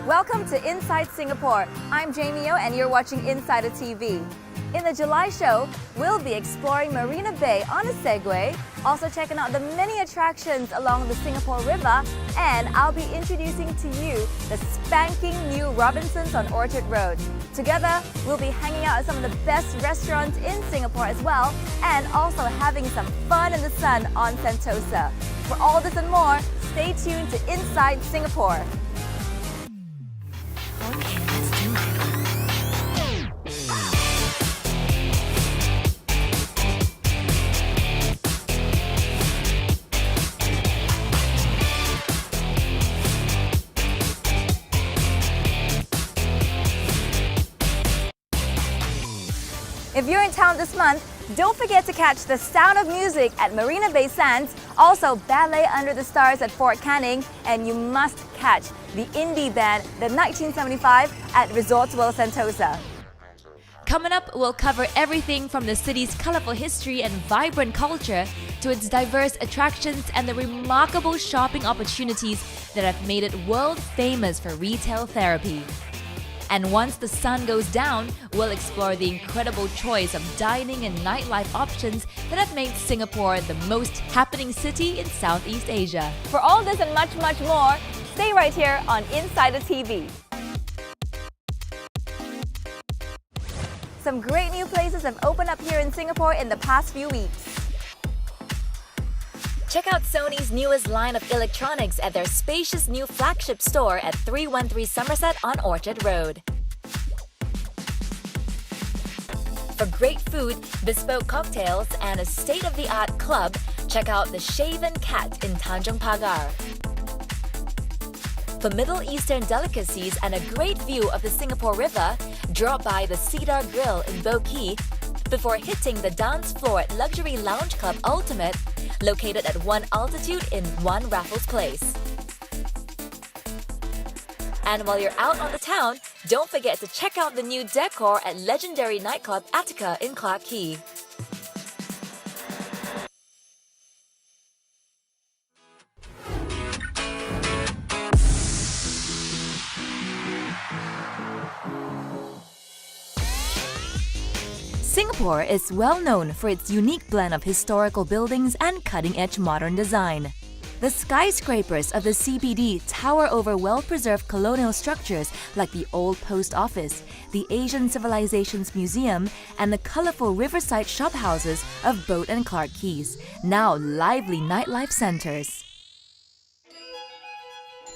Welcome to Inside Singapore. I'm Jami Yeo and you're watching Insider TV. In the July show, we'll be exploring Marina Bay on a Segway, also checking out the many attractions along the Singapore River, and I'll be introducing to you the spanking new Robinsons on Orchard Road. Together, we'll be hanging out at some of the best restaurants in Singapore as well, and also having some fun in the sun on Sentosa. For all this and more, stay tuned to Inside Singapore. Okay, let's do it. If you're in town this month, don't forget to catch the sound of music at Marina Bay Sands, also Ballet Under the Stars at Fort Canning, and you must catch the indie band The 1975 at Resorts World Sentosa. Coming up, we'll cover everything from the city's colorful history and vibrant culture to its diverse attractions and the remarkable shopping opportunities that have made it world famous for retail therapy. And once the sun goes down, we'll explore the incredible choice of dining and nightlife options that have made Singapore the most happening city in Southeast Asia. For all this and much, much more, stay right here on Insider TV. Some great new places have opened up here in Singapore in the past few weeks. Check out Sony's newest line of electronics at their spacious new flagship store at 313 Somerset on Orchard Road. For great food, bespoke cocktails, and a state-of-the-art club, check out the Shaven Cat in Tanjong Pagar. For Middle Eastern delicacies and a great view of the Singapore River, drop by the Cedar Grill in Boh Key before hitting the dance floor at Luxury Lounge Club Ultimate, located at 1 Altitude in 1 Raffles Place. And while you're out on the town, don't forget to check out the new decor at legendary nightclub Attica in Clarke Quay. Singapore is well known for its unique blend of historical buildings and cutting-edge modern design. The skyscrapers of the CBD tower over well-preserved colonial structures like the Old Post Office, the Asian Civilizations Museum, and the colorful riverside shophouses of Boat and Clarke Quays, now lively nightlife centers.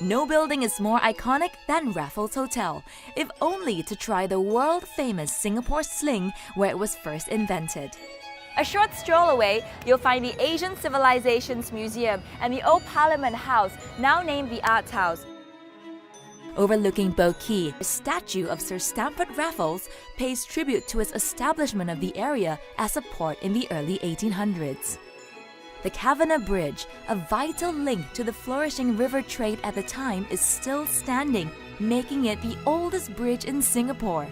No building is more iconic than Raffles Hotel, if only to try the world-famous Singapore sling where it was first invented. A short stroll away, you'll find the Asian Civilizations Museum and the Old Parliament House, now named the Arts House. Overlooking Boh Key, a statue of Sir Stamford Raffles pays tribute to his establishment of the area as a port in the early 1800s. The Kavanagh Bridge, a vital link to the flourishing river trade at the time, is still standing, making it the oldest bridge in Singapore.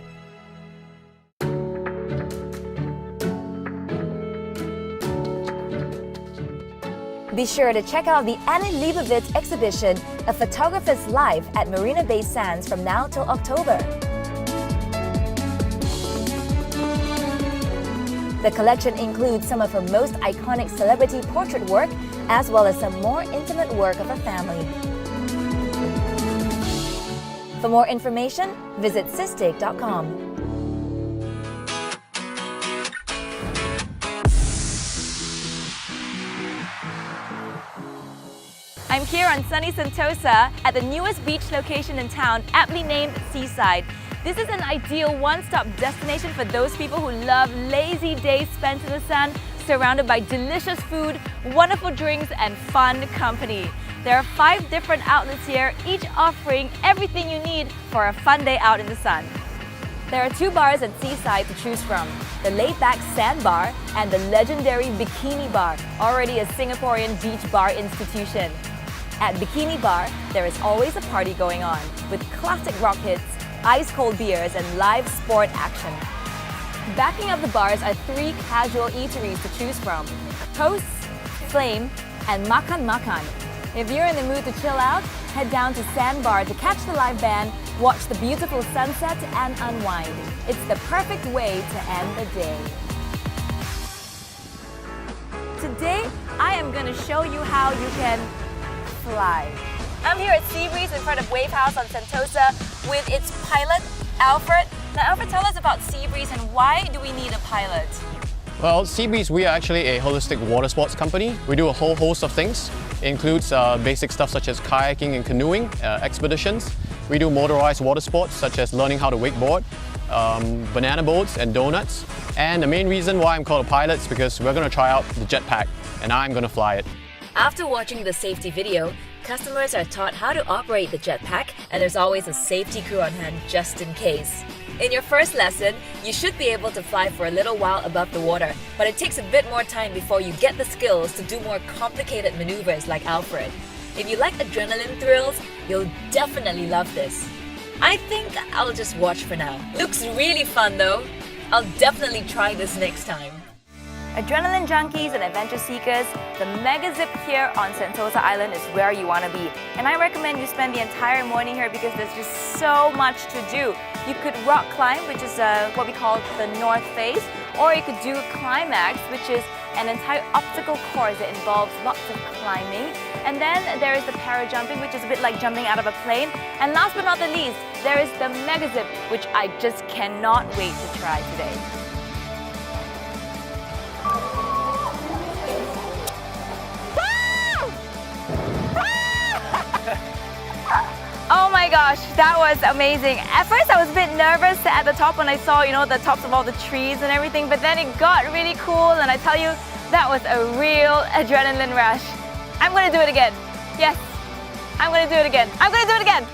Be sure to check out the Annie Leibovitz exhibition, A Photographer's Life at Marina Bay Sands from now till October. The collection includes some of her most iconic celebrity portrait work, as well as some more intimate work of her family. For more information, visit sistig.com. I'm here on sunny Sentosa at the newest beach location in town, aptly named Seaside. This is an ideal one-stop destination for those people who love lazy days spent in the sun, surrounded by delicious food, wonderful drinks, and fun company. There are 5 different outlets here, each offering everything you need for a fun day out in the sun. There are 2 bars at Seaside to choose from, the laid-back Sand Bar and the legendary Bikini Bar, already a Singaporean beach bar institution. At Bikini Bar, there is always a party going on, with classic rock hits, ice-cold beers, and live sport action. Backing up the bars are 3 casual eateries to choose from: Toast, Flame, and Makan Makan. If you're in the mood to chill out, head down to Sandbar to catch the live band, watch the beautiful sunset and unwind. It's the perfect way to end the day. Today, I am going to show you how you can fly. I'm here at Seabreeze in front of Wave House on Sentosa with its pilot, Alfred. Now, Alfred, tell us about Seabreeze and why do we need a pilot? Well, Seabreeze, we are actually a holistic water sports company. We do a whole host of things. It includes basic stuff such as kayaking and canoeing, expeditions. We do motorized water sports such as learning how to wakeboard, banana boats and donuts. And the main reason why I'm called a pilot is because we're going to try out the jetpack and I'm going to fly it. After watching the safety video, customers are taught how to operate the jetpack, and there's always a safety crew on hand just in case. In your first lesson, you should be able to fly for a little while above the water, but it takes a bit more time before you get the skills to do more complicated maneuvers like Alfred. If you like adrenaline thrills, you'll definitely love this. I think I'll just watch for now. Looks really fun though. I'll definitely try this next time. Adrenaline junkies and adventure seekers, the mega zip here on Sentosa Island is where you want to be. And I recommend you spend the entire morning here because there's just so much to do. You could rock climb, which is what we call the north face, or you could do climax, which is an entire obstacle course that involves lots of climbing. And then there is the parajumping, which is a bit like jumping out of a plane. And last but not the least, there is the mega zip, which I just cannot wait to try today. Oh my gosh, that was amazing. At first I was a bit nervous at the top when I saw, the tops of all the trees and everything, but then it got really cool and I tell you, that was a real adrenaline rush. I'm gonna do it again. Yes, I'm gonna do it again. I'm gonna do it again.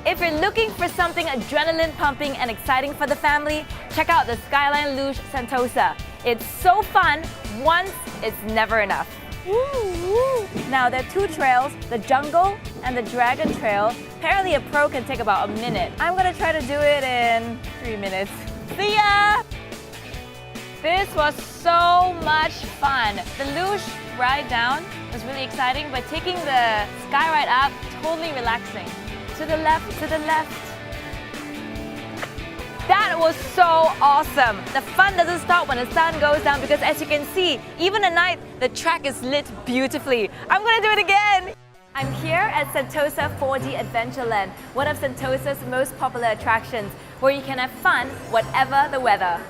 If you're looking for something adrenaline pumping and exciting for the family, check out the Skyline Luge Sentosa. It's so fun, once it's never enough. Now there are two trails, the jungle and the dragon trail. Apparently a pro can take about a minute. I'm gonna try to do it in 3 minutes. See ya! This was so much fun. The luge ride down was really exciting, but taking the sky ride up, totally relaxing. To the left, to the left. That was so awesome. The fun doesn't stop when the sun goes down because as you can see, even at night, the track is lit beautifully. I'm gonna do it again. I'm here at Sentosa 4D Adventureland, one of Sentosa's most popular attractions, where you can have fun whatever the weather.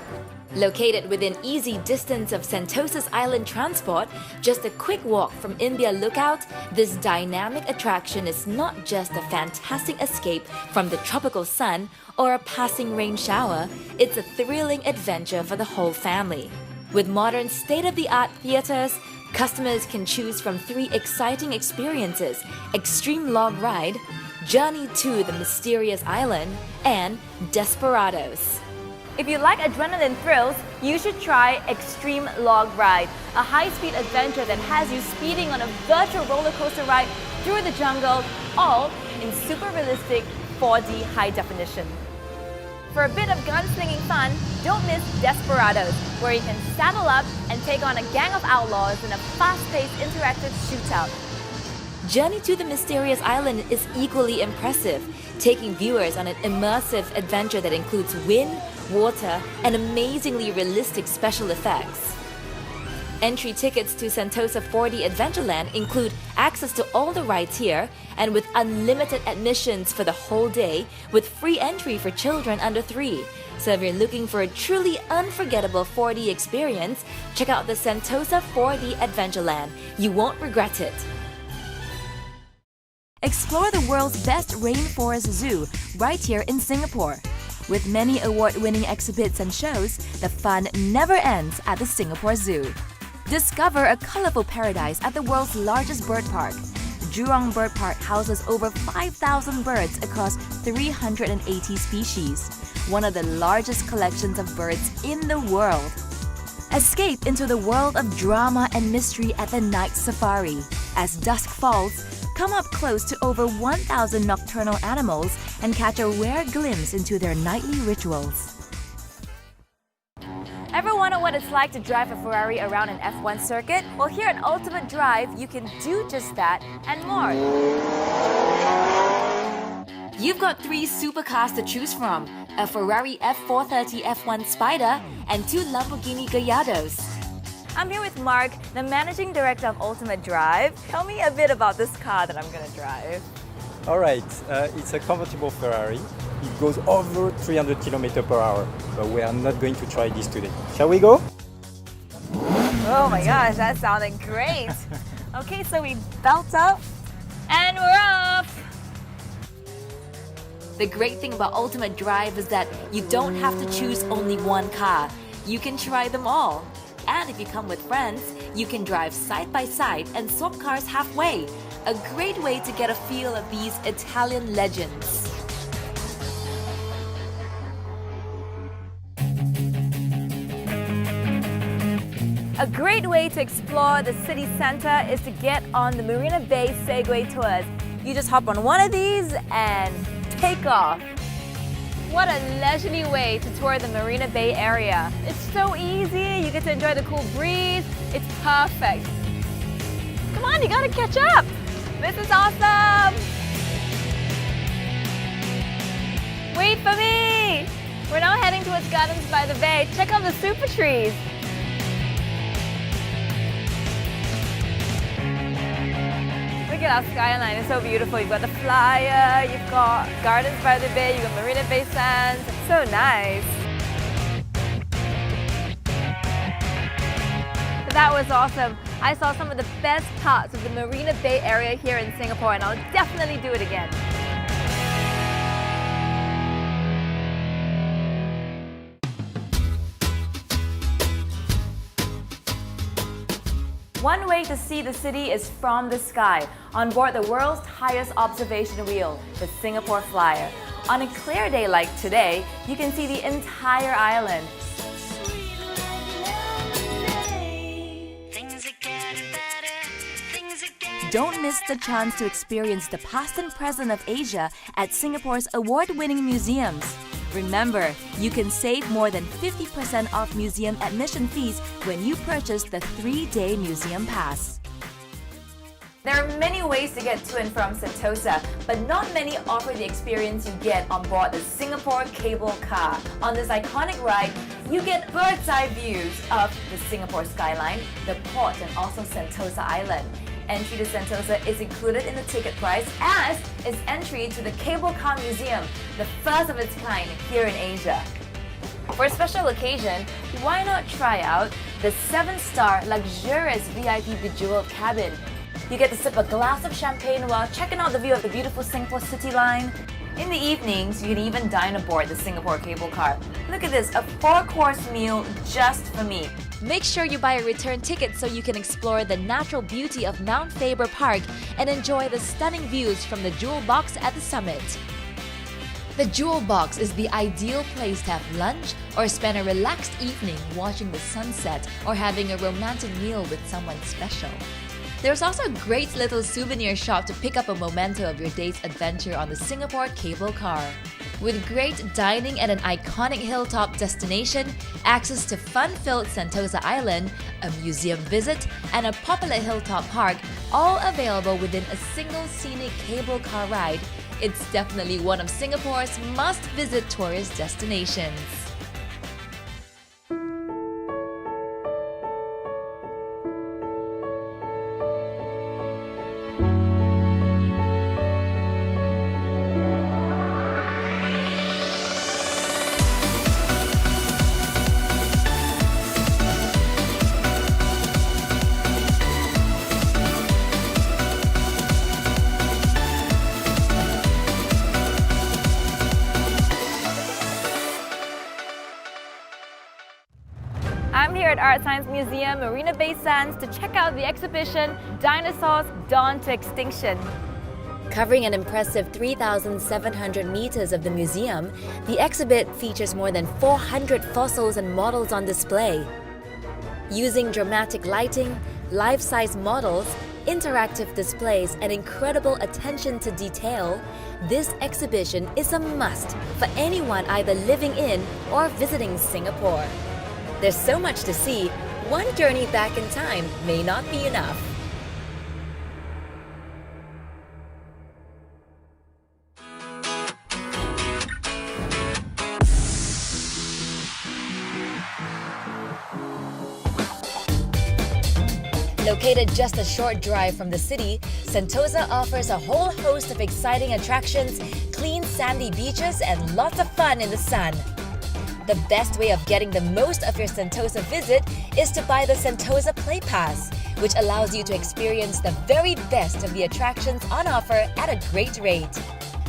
Located within easy distance of Sentosa's island transport, just a quick walk from Imbiah Lookout, this dynamic attraction is not just a fantastic escape from the tropical sun or a passing rain shower, it's a thrilling adventure for the whole family. With modern state-of-the-art theaters, customers can choose from 3 exciting experiences: Extreme Log Ride, Journey to the Mysterious Island, and Desperados. If you like adrenaline thrills, you should try Extreme Log Ride, a high-speed adventure that has you speeding on a virtual roller coaster ride through the jungle, all in super realistic 4D high definition. For a bit of gunslinging fun, don't miss Desperados, where you can saddle up and take on a gang of outlaws in a fast-paced interactive shootout. Journey to the Mysterious Island is equally impressive, taking viewers on an immersive adventure that includes wind, water, and amazingly realistic special effects. Entry tickets to Sentosa 4D Adventureland include access to all the rides here, and with unlimited admissions for the whole day, with free entry for children under 3. So if you're looking for a truly unforgettable 4D experience, check out the Sentosa 4D Adventureland. You won't regret it. Explore the world's best rainforest zoo right here in Singapore. With many award-winning exhibits and shows, the fun never ends at the Singapore Zoo. Discover a colorful paradise at the world's largest bird park. Jurong Bird Park houses over 5,000 birds across 380 species, one of the largest collections of birds in the world. Escape into the world of drama and mystery at the night safari. As dusk falls, come up close to over 1,000 nocturnal animals and catch a rare glimpse into their nightly rituals. Ever wonder what it's like to drive a Ferrari around an F1 circuit? Well, here at Ultimate Drive, you can do just that and more. You've got 3 supercars to choose from, a Ferrari F430 F1 Spider and 2 Lamborghini Gallardos. I'm here with Mark, the managing director of Ultimate Drive. Tell me a bit about this car that I'm going to drive. All right, it's a convertible Ferrari. It goes over 300 km per hour, but we are not going to try this today. Shall we go? Oh my gosh, that sounded great. Okay, so we belt up and we're off. The great thing about Ultimate Drive is that you don't have to choose only one car. You can try them all. And if you come with friends, you can drive side by side and swap cars halfway. A great way to get a feel of these Italian legends. A great way to explore the city center is to get on the Marina Bay Segway tours. You just hop on one of these and take off. What a leisurely way to tour the Marina Bay area. It's so easy, you get to enjoy the cool breeze. It's perfect. Come on, you gotta catch up. This is awesome. Wait for me. We're now heading towards Gardens by the Bay. Check out the super trees. Look at our skyline, it's so beautiful. You've got the flyer, you've got Gardens by the Bay, you've got Marina Bay Sands. It's so nice. That was awesome. I saw some of the best parts of the Marina Bay area here in Singapore, and I'll definitely do it again. One way to see the city is from the sky, on board the world's highest observation wheel, the Singapore Flyer. On a clear day like today, you can see the entire island. Don't miss the chance to experience the past and present of Asia at Singapore's award-winning museums. Remember, you can save more than 50% off museum admission fees when you purchase the 3-day museum pass. There are many ways to get to and from Sentosa, but not many offer the experience you get on board the Singapore cable car. On this iconic ride, you get bird's-eye views of the Singapore skyline, the port, and also Sentosa Island. Entry to Sentosa is included in the ticket price, as is entry to the Cable Car Museum, the first of its kind here in Asia. For a special occasion, why not try out the 7-star luxurious VIP bejeweled cabin? You get to sip a glass of champagne while checking out the view of the beautiful Singapore city line. In the evenings, you can even dine aboard the Singapore cable car. Look at this, a 4-course meal just for me. Make sure you buy a return ticket so you can explore the natural beauty of Mount Faber Park and enjoy the stunning views from the Jewel Box at the summit. The Jewel Box is the ideal place to have lunch or spend a relaxed evening watching the sunset or having a romantic meal with someone special. There's also a great little souvenir shop to pick up a memento of your day's adventure on the Singapore cable car. With great dining at an iconic hilltop destination, access to fun-filled Sentosa Island, a museum visit, and a popular hilltop park, all available within a single scenic cable car ride, it's definitely one of Singapore's must-visit tourist destinations. I'm here at Art Science Museum, Marina Bay Sands, to check out the exhibition Dinosaurs Dawn to Extinction. Covering an impressive 3,700 meters of the museum, the exhibit features more than 400 fossils and models on display. Using dramatic lighting, life-size models, interactive displays, and incredible attention to detail, this exhibition is a must for anyone either living in or visiting Singapore. There's so much to see, one journey back in time may not be enough. Located just a short drive from the city, Sentosa offers a whole host of exciting attractions, clean sandy beaches, and lots of fun in the sun. The best way of getting the most of your Sentosa visit is to buy the Sentosa Play Pass, which allows you to experience the very best of the attractions on offer at a great rate.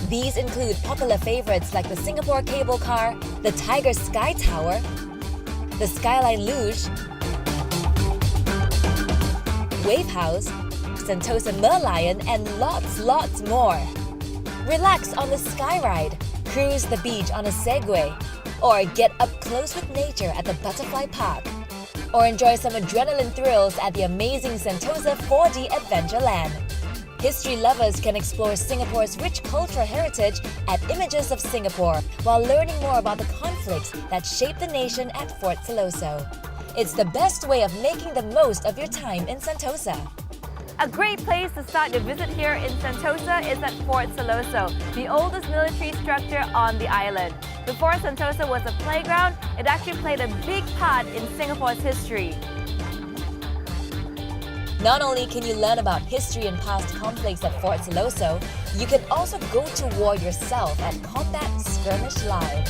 These include popular favorites like the Singapore Cable Car, the Tiger Sky Tower, the Skyline Luge, Wave House, Sentosa Merlion, and lots more. Relax on the Sky Ride, cruise the beach on a Segway, or get up close with nature at the Butterfly Park, or enjoy some adrenaline thrills at the amazing Sentosa 4D Adventureland. History lovers can explore Singapore's rich cultural heritage at Images of Singapore while learning more about the conflicts that shaped the nation at Fort Siloso. It's the best way of making the most of your time in Sentosa. A great place to start your visit here in Sentosa is at Fort Siloso, the oldest military structure on the island. Before Sentosa was a playground, it actually played a big part in Singapore's history. Not only can you learn about history and past conflicts at Fort Siloso, you can also go to war yourself at Combat Skirmish Live.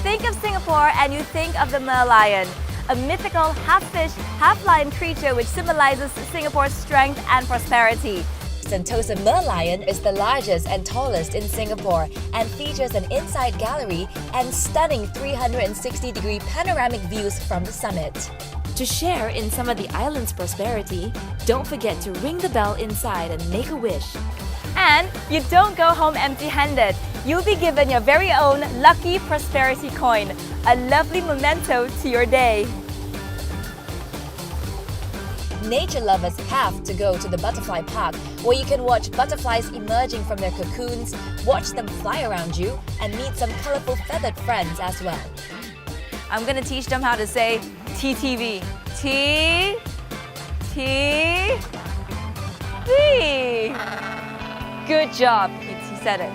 Think of Singapore and you think of the Merlion, a mythical half-fish, half-lion creature which symbolizes Singapore's strength and prosperity. Sentosa Merlion is the largest and tallest in Singapore and features an inside gallery and stunning 360-degree panoramic views from the summit. To share in some of the island's prosperity, don't forget to ring the bell inside and make a wish. And you don't go home empty-handed. You'll be given your very own lucky prosperity coin, a lovely memento to your day. Nature lovers have to go to the Butterfly Park, where you can watch butterflies emerging from their cocoons, watch them fly around you, and meet some colorful feathered friends as well. I'm gonna teach them how to say TTV. T, T, V. Good job, he said it.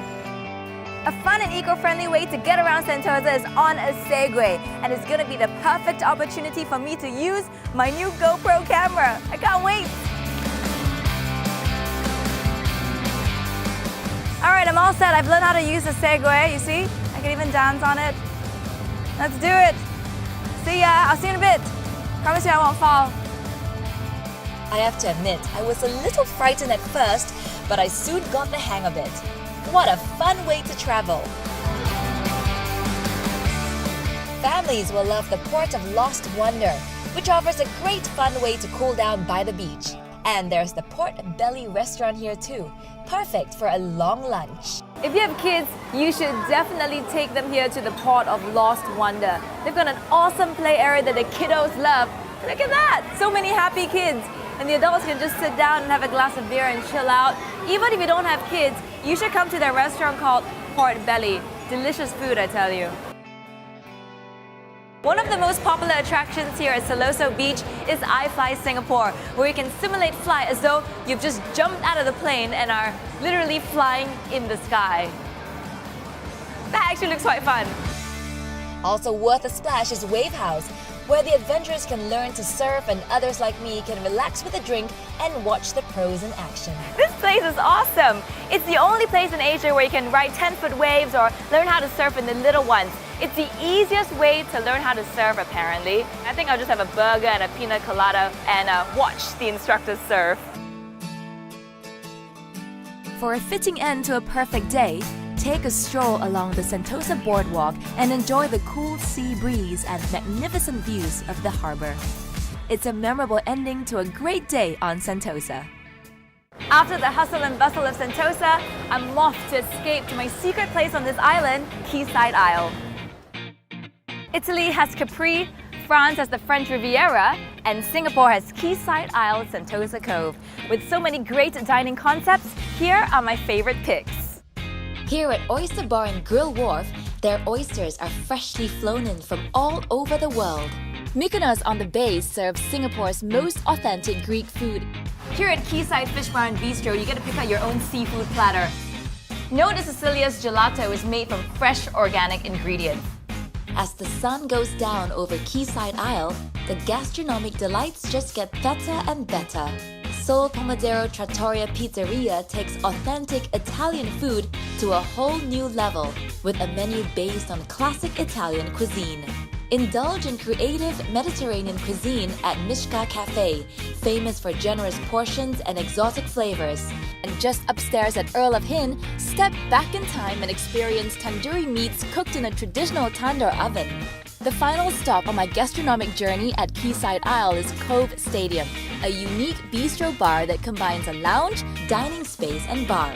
A fun and eco-friendly way to get around Sentosa is on a Segway, and it's gonna be the perfect opportunity for me to use my new GoPro camera. I can't wait! Alright, I'm all set. I've learned how to use the Segway, you see? I can even dance on it. Let's do it! See ya! I'll see you in a bit! Promise you I won't fall. I have to admit, I was a little frightened at first, but I soon got the hang of it. What a fun way to travel! Families will love the Port of Lost Wonder, which offers a great fun way to cool down by the beach. And there's the Port Belly restaurant here too, perfect for a long lunch. If you have kids, you should definitely take them here to the Port of Lost Wonder. They've got an awesome play area that the kiddos love. Look at that! So many happy kids. And the adults can just sit down and have a glass of beer and chill out. Even if you don't have kids, you should come to their restaurant called Port Belly. Delicious food, I tell you. One of the most popular attractions here at Siloso Beach is iFly Singapore, where you can simulate flight as though you've just jumped out of the plane and are literally flying in the sky. That actually looks quite fun. Also worth a splash is Wave House, where the adventurers can learn to surf and others like me can relax with a drink and watch the pros in action. This place is awesome! It's the only place in Asia where you can ride 10-foot waves or learn how to surf in the little ones. It's the easiest way to learn how to surf, apparently. I think I'll just have a burger and a pina colada and watch the instructors surf. For a fitting end to a perfect day, take a stroll along the Sentosa boardwalk and enjoy the cool sea breeze and magnificent views of the harbor. It's a memorable ending to a great day on Sentosa. After the hustle and bustle of Sentosa, I'm off to escape to my secret place on this island, Quayside Isle. Italy has Capri, France has the French Riviera, and Singapore has Quayside Isle, Sentosa Cove. With so many great dining concepts, here are my favorite picks. Here at Oyster Bar and Grill Wharf, their oysters are freshly flown in from all over the world. Mykonos on the Bay serves Singapore's most authentic Greek food. Here at Quayside Fish Bar and Bistro, you get to pick out your own seafood platter. Note de Sicilia's gelato is made from fresh organic ingredients. As the sun goes down over Quayside Isle, the gastronomic delights just get better and better. Sol Pomodoro Trattoria Pizzeria takes authentic Italian food to a whole new level with a menu based on classic Italian cuisine. Indulge in creative Mediterranean cuisine at Mishka Cafe, famous for generous portions and exotic flavors. And just upstairs at Earl of Hin, step back in time and experience tandoori meats cooked in a traditional tandoor oven. The final stop on my gastronomic journey at Quayside Isle is Cove Stadium, a unique bistro bar that combines a lounge, dining space and bar.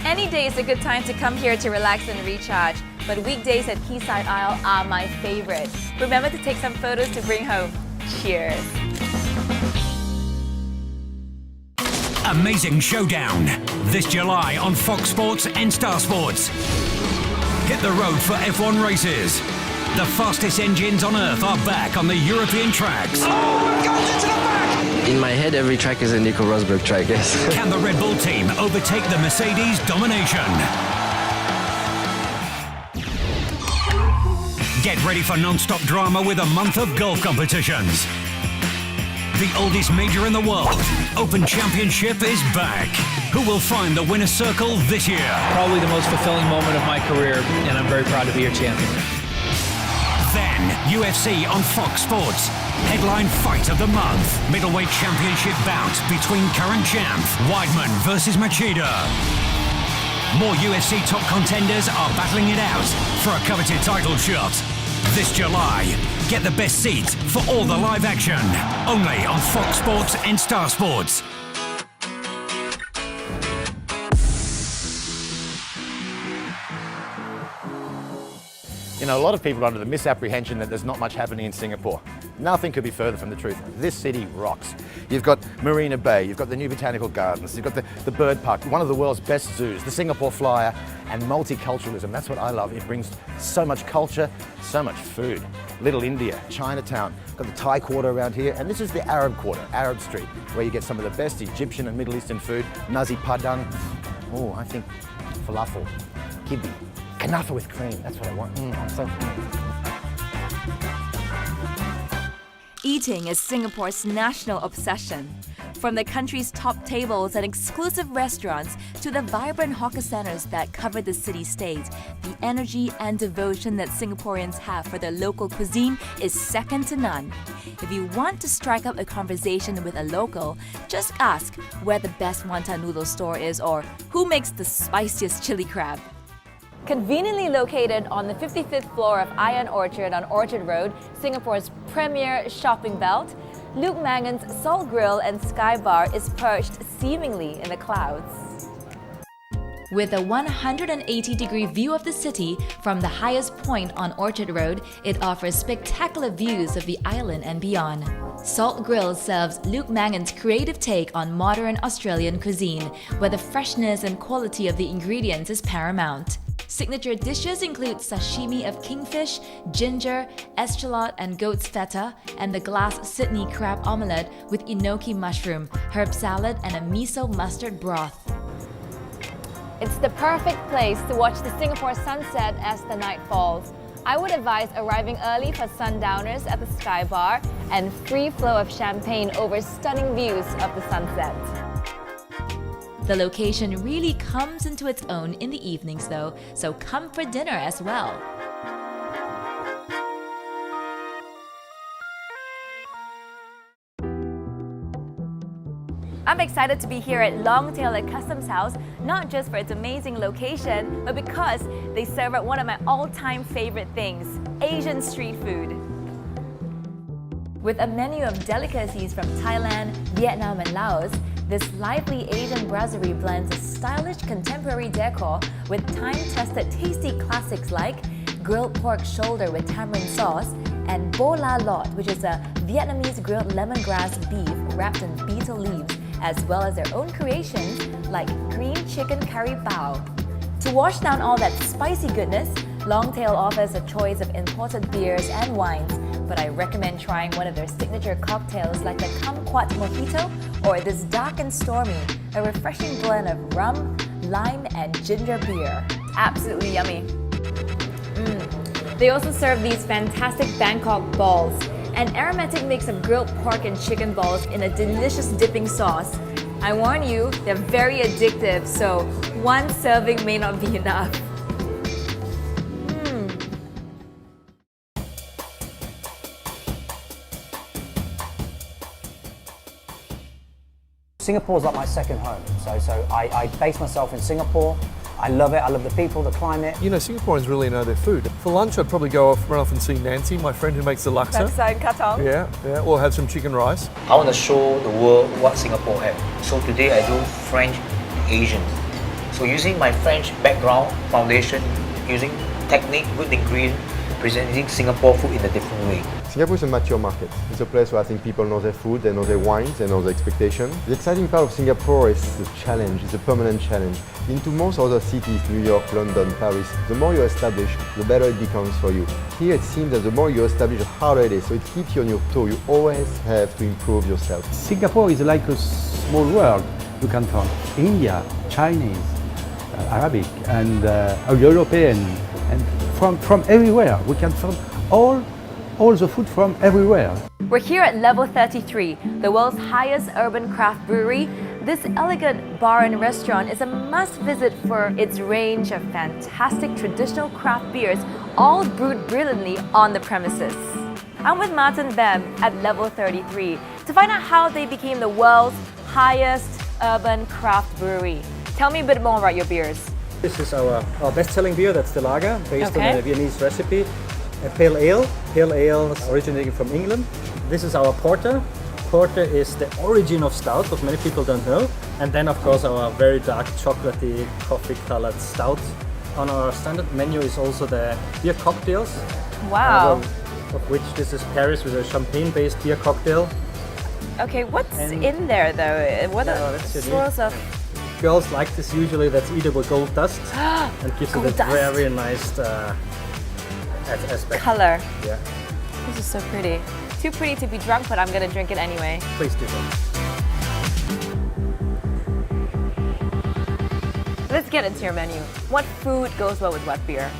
Any day is a good time to come here to relax and recharge, but weekdays at Quayside Isle are my favorite. Remember to take some photos to bring home. Cheers! Amazing Showdown, this July on Fox Sports and Star Sports. Hit the road for F1 races. The fastest engines on Earth are back on the European tracks. Oh, goes into the back! In my head, every track is a Nico Rosberg track, yes. Can the Red Bull team overtake the Mercedes domination? Get ready for non-stop drama with a month of golf competitions. The oldest major in the world, Open Championship, is back. Who will find the winner's circle this year? Probably the most fulfilling moment of my career, and I'm very proud to be your champion. Then, UFC on Fox Sports. Headline fight of the month. Middleweight championship bout between current champ Weidman versus Machida. More UFC top contenders are battling it out for a coveted title shot. This July, get the best seats for all the live action. Only on Fox Sports and Star Sports. You know, a lot of people are under the misapprehension that there's not much happening in Singapore. Nothing could be further from the truth. This city rocks. You've got Marina Bay, you've got the new botanical gardens, you've got the bird park, one of the world's best zoos, the Singapore Flyer, and multiculturalism. That's what I love. It brings so much culture, so much food. Little India, Chinatown, got the Thai Quarter around here, and this is the Arab Quarter, Arab Street, where you get some of the best Egyptian and Middle Eastern food, nasi padang. Oh, I think falafel, kibbe. Kanafa with cream, that's what I want. I'm so hungry. Eating is Singapore's national obsession. From the country's top tables and exclusive restaurants to the vibrant hawker centers that cover the city-state, the energy and devotion that Singaporeans have for their local cuisine is second to none. If you want to strike up a conversation with a local, just ask where the best wonton noodle store is or who makes the spiciest chili crab. Conveniently located on the 55th floor of Ion Orchard on Orchard Road, Singapore's premier shopping belt, Luke Mangan's Salt Grill and Sky Bar is perched seemingly in the clouds. With a 180-degree view of the city from the highest point on Orchard Road, it offers spectacular views of the island and beyond. Salt Grill serves Luke Mangan's creative take on modern Australian cuisine, where the freshness and quality of the ingredients is paramount. Signature dishes include sashimi of kingfish, ginger, eschalot and goat's feta, and the glass Sydney crab omelette with enoki mushroom, herb salad, and a miso mustard broth. It's the perfect place to watch the Singapore sunset as the night falls. I would advise arriving early for sundowners at the Sky Bar and free flow of champagne over stunning views of the sunset. The location really comes into its own in the evenings though, so come for dinner as well. I'm excited to be here at Longtail at Customs House, not just for its amazing location, but because they serve up one of my all-time favorite things, Asian street food. With a menu of delicacies from Thailand, Vietnam and Laos, this lively Asian brasserie blends a stylish contemporary decor with time-tested tasty classics like grilled pork shoulder with tamarind sauce and bo la lot, which is a Vietnamese grilled lemongrass beef wrapped in betel leaves, as well as their own creations like green chicken curry bao. To wash down all that spicy goodness, Longtail offers a choice of imported beers and wines, but I recommend trying one of their signature cocktails like the Kumquat Mojito or this Dark and Stormy, a refreshing blend of rum, lime and ginger beer. Absolutely yummy. They also serve these fantastic Bangkok balls, an aromatic mix of grilled pork and chicken balls in a delicious dipping sauce. I warn you, they're very addictive, so one serving may not be enough. Singapore is like my second home, so I base myself in Singapore. I love it, I love the people, the climate. You know, Singaporeans really know their food. For lunch, I'd probably run off and see Nancy, my friend who makes the laksa. Laksa and katong. Yeah, or have some chicken rice. I want to show the world what Singapore has. So today I do French Asian. So using my French background, foundation, using technique, good ingredient, presenting Singapore food in a different way. Singapore is a mature market. It's a place where I think people know their food, they know their wines, they know their expectations. The exciting part of Singapore is the challenge, it's a permanent challenge. Into most other cities, New York, London, Paris, the more you establish, the better it becomes for you. Here it seems that the more you establish, the harder it is, so it keeps you on your toe. You always have to improve yourself. Singapore is like a small world. You can find India, Chinese, Arabic, and European, and from everywhere. We can find all the food from everywhere. We're here at level 33, the world's highest urban craft brewery. This elegant bar and restaurant is a must-visit for its range of fantastic traditional craft beers, all brewed brilliantly on the premises. I'm with Martin Bem at level 33 to find out how they became the world's highest urban craft brewery. Tell me a bit more about your beers. This is our best-selling beer, that's the lager, based on a Viennese recipe. A pale ale originating from England. This is our porter. Porter is the origin of stout, what many people don't know. And then of course our very dark chocolatey coffee-colored stout. On our standard menu is also the beer cocktails. Wow. Of which this is Paris with a champagne-based beer cocktail. Okay, what's in there though? What are sorts of... Girls like this usually, that's either with gold dust and gives it a very nice aspect. Color. Yeah. This is so pretty. Too pretty to be drunk, but I'm gonna drink it anyway. Please do so. Let's get into your menu. What food goes well with what beer?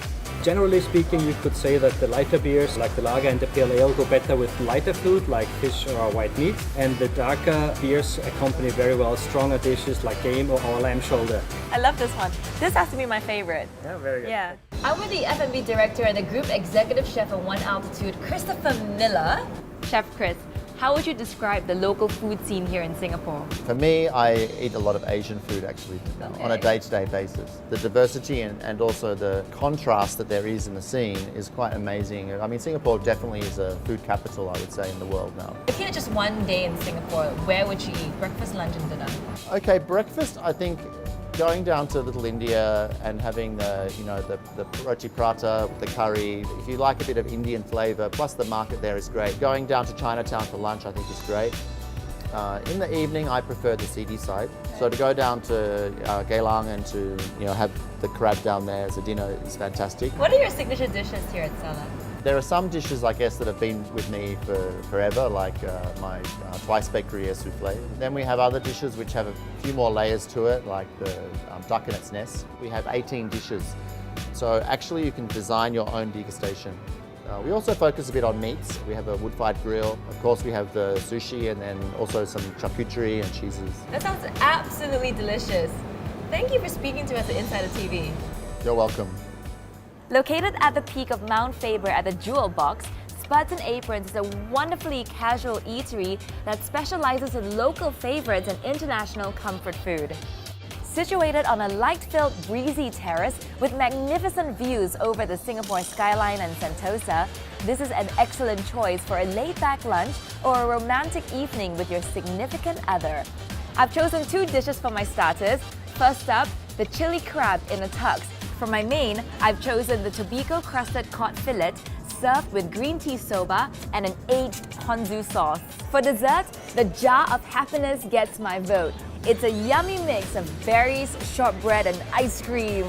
Generally speaking, you could say that the lighter beers, like the lager and the pale ale, go better with lighter food, like fish or white meat. And the darker beers accompany very well stronger dishes like game or lamb shoulder. I love this one. This has to be my favorite. Yeah, very good. Yeah. I'm with the F&B director and the group executive chef of One Altitude, Christopher Miller. Chef Chris, how would you describe the local food scene here in Singapore? For me, I eat a lot of Asian food actually on a day-to-day basis. The diversity and also the contrast that there is in the scene is quite amazing. I mean, Singapore definitely is a food capital, I would say, in the world now. If you had just one day in Singapore, where would you eat? Breakfast, lunch and dinner? Okay, breakfast, I think going down to Little India and having the roti prata with the curry, if you like a bit of Indian flavour, plus the market there is great. Going down to Chinatown for lunch I think is great. In the evening I prefer the seedy side. So to go down to Geylang and to have the crab down there as a dinner is fantastic. What are your signature dishes here at Sala? There are some dishes, I guess, that have been with me for forever, like my twice-baked Gruyere souffle. Then we have other dishes which have a few more layers to it, like the duck in its nest. We have 18 dishes. So actually you can design your own degustation. We also focus a bit on meats. We have a wood-fired grill. Of course, we have the sushi and then also some charcuterie and cheeses. That sounds absolutely delicious. Thank you for speaking to us at Insider TV. You're welcome. Located at the peak of Mount Faber at the Jewel Box, Spuds and Aprons is a wonderfully casual eatery that specializes in local favorites and international comfort food. Situated on a light-filled breezy terrace with magnificent views over the Singapore skyline and Sentosa, this is an excellent choice for a laid-back lunch or a romantic evening with your significant other. I've chosen two dishes for my starters. First up, the chili crab in a tux. For my main, I've chosen the Tobiko crusted cod fillet served with green tea soba and an aged ponzu sauce. For dessert, the jar of happiness gets my vote. It's a yummy mix of berries, shortbread and ice cream.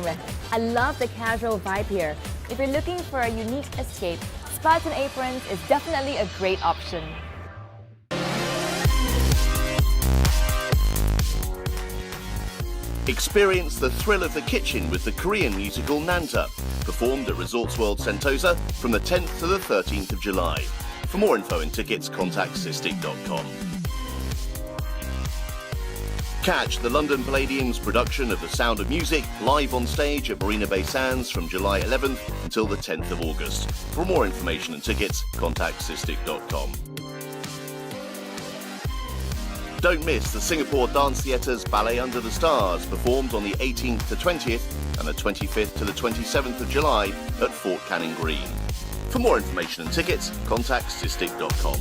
I love the casual vibe here. If you're looking for a unique escape, Spuds and Aprons is definitely a great option. Experience the thrill of the kitchen with the Korean musical Nanta, performed at Resorts World Sentosa from the 10th to the 13th of July. For more info and tickets, contact sistik.com. Catch the London Palladium's production of The Sound of Music live on stage at Marina Bay Sands from July 11th until the 10th of August. For more information and tickets, contact sistik.com. Don't miss the Singapore Dance Theatre's Ballet Under the Stars, performed on the 18th to 20th and the 25th to the 27th of July at Fort Canning Green. For more information and tickets, contact sistik.com.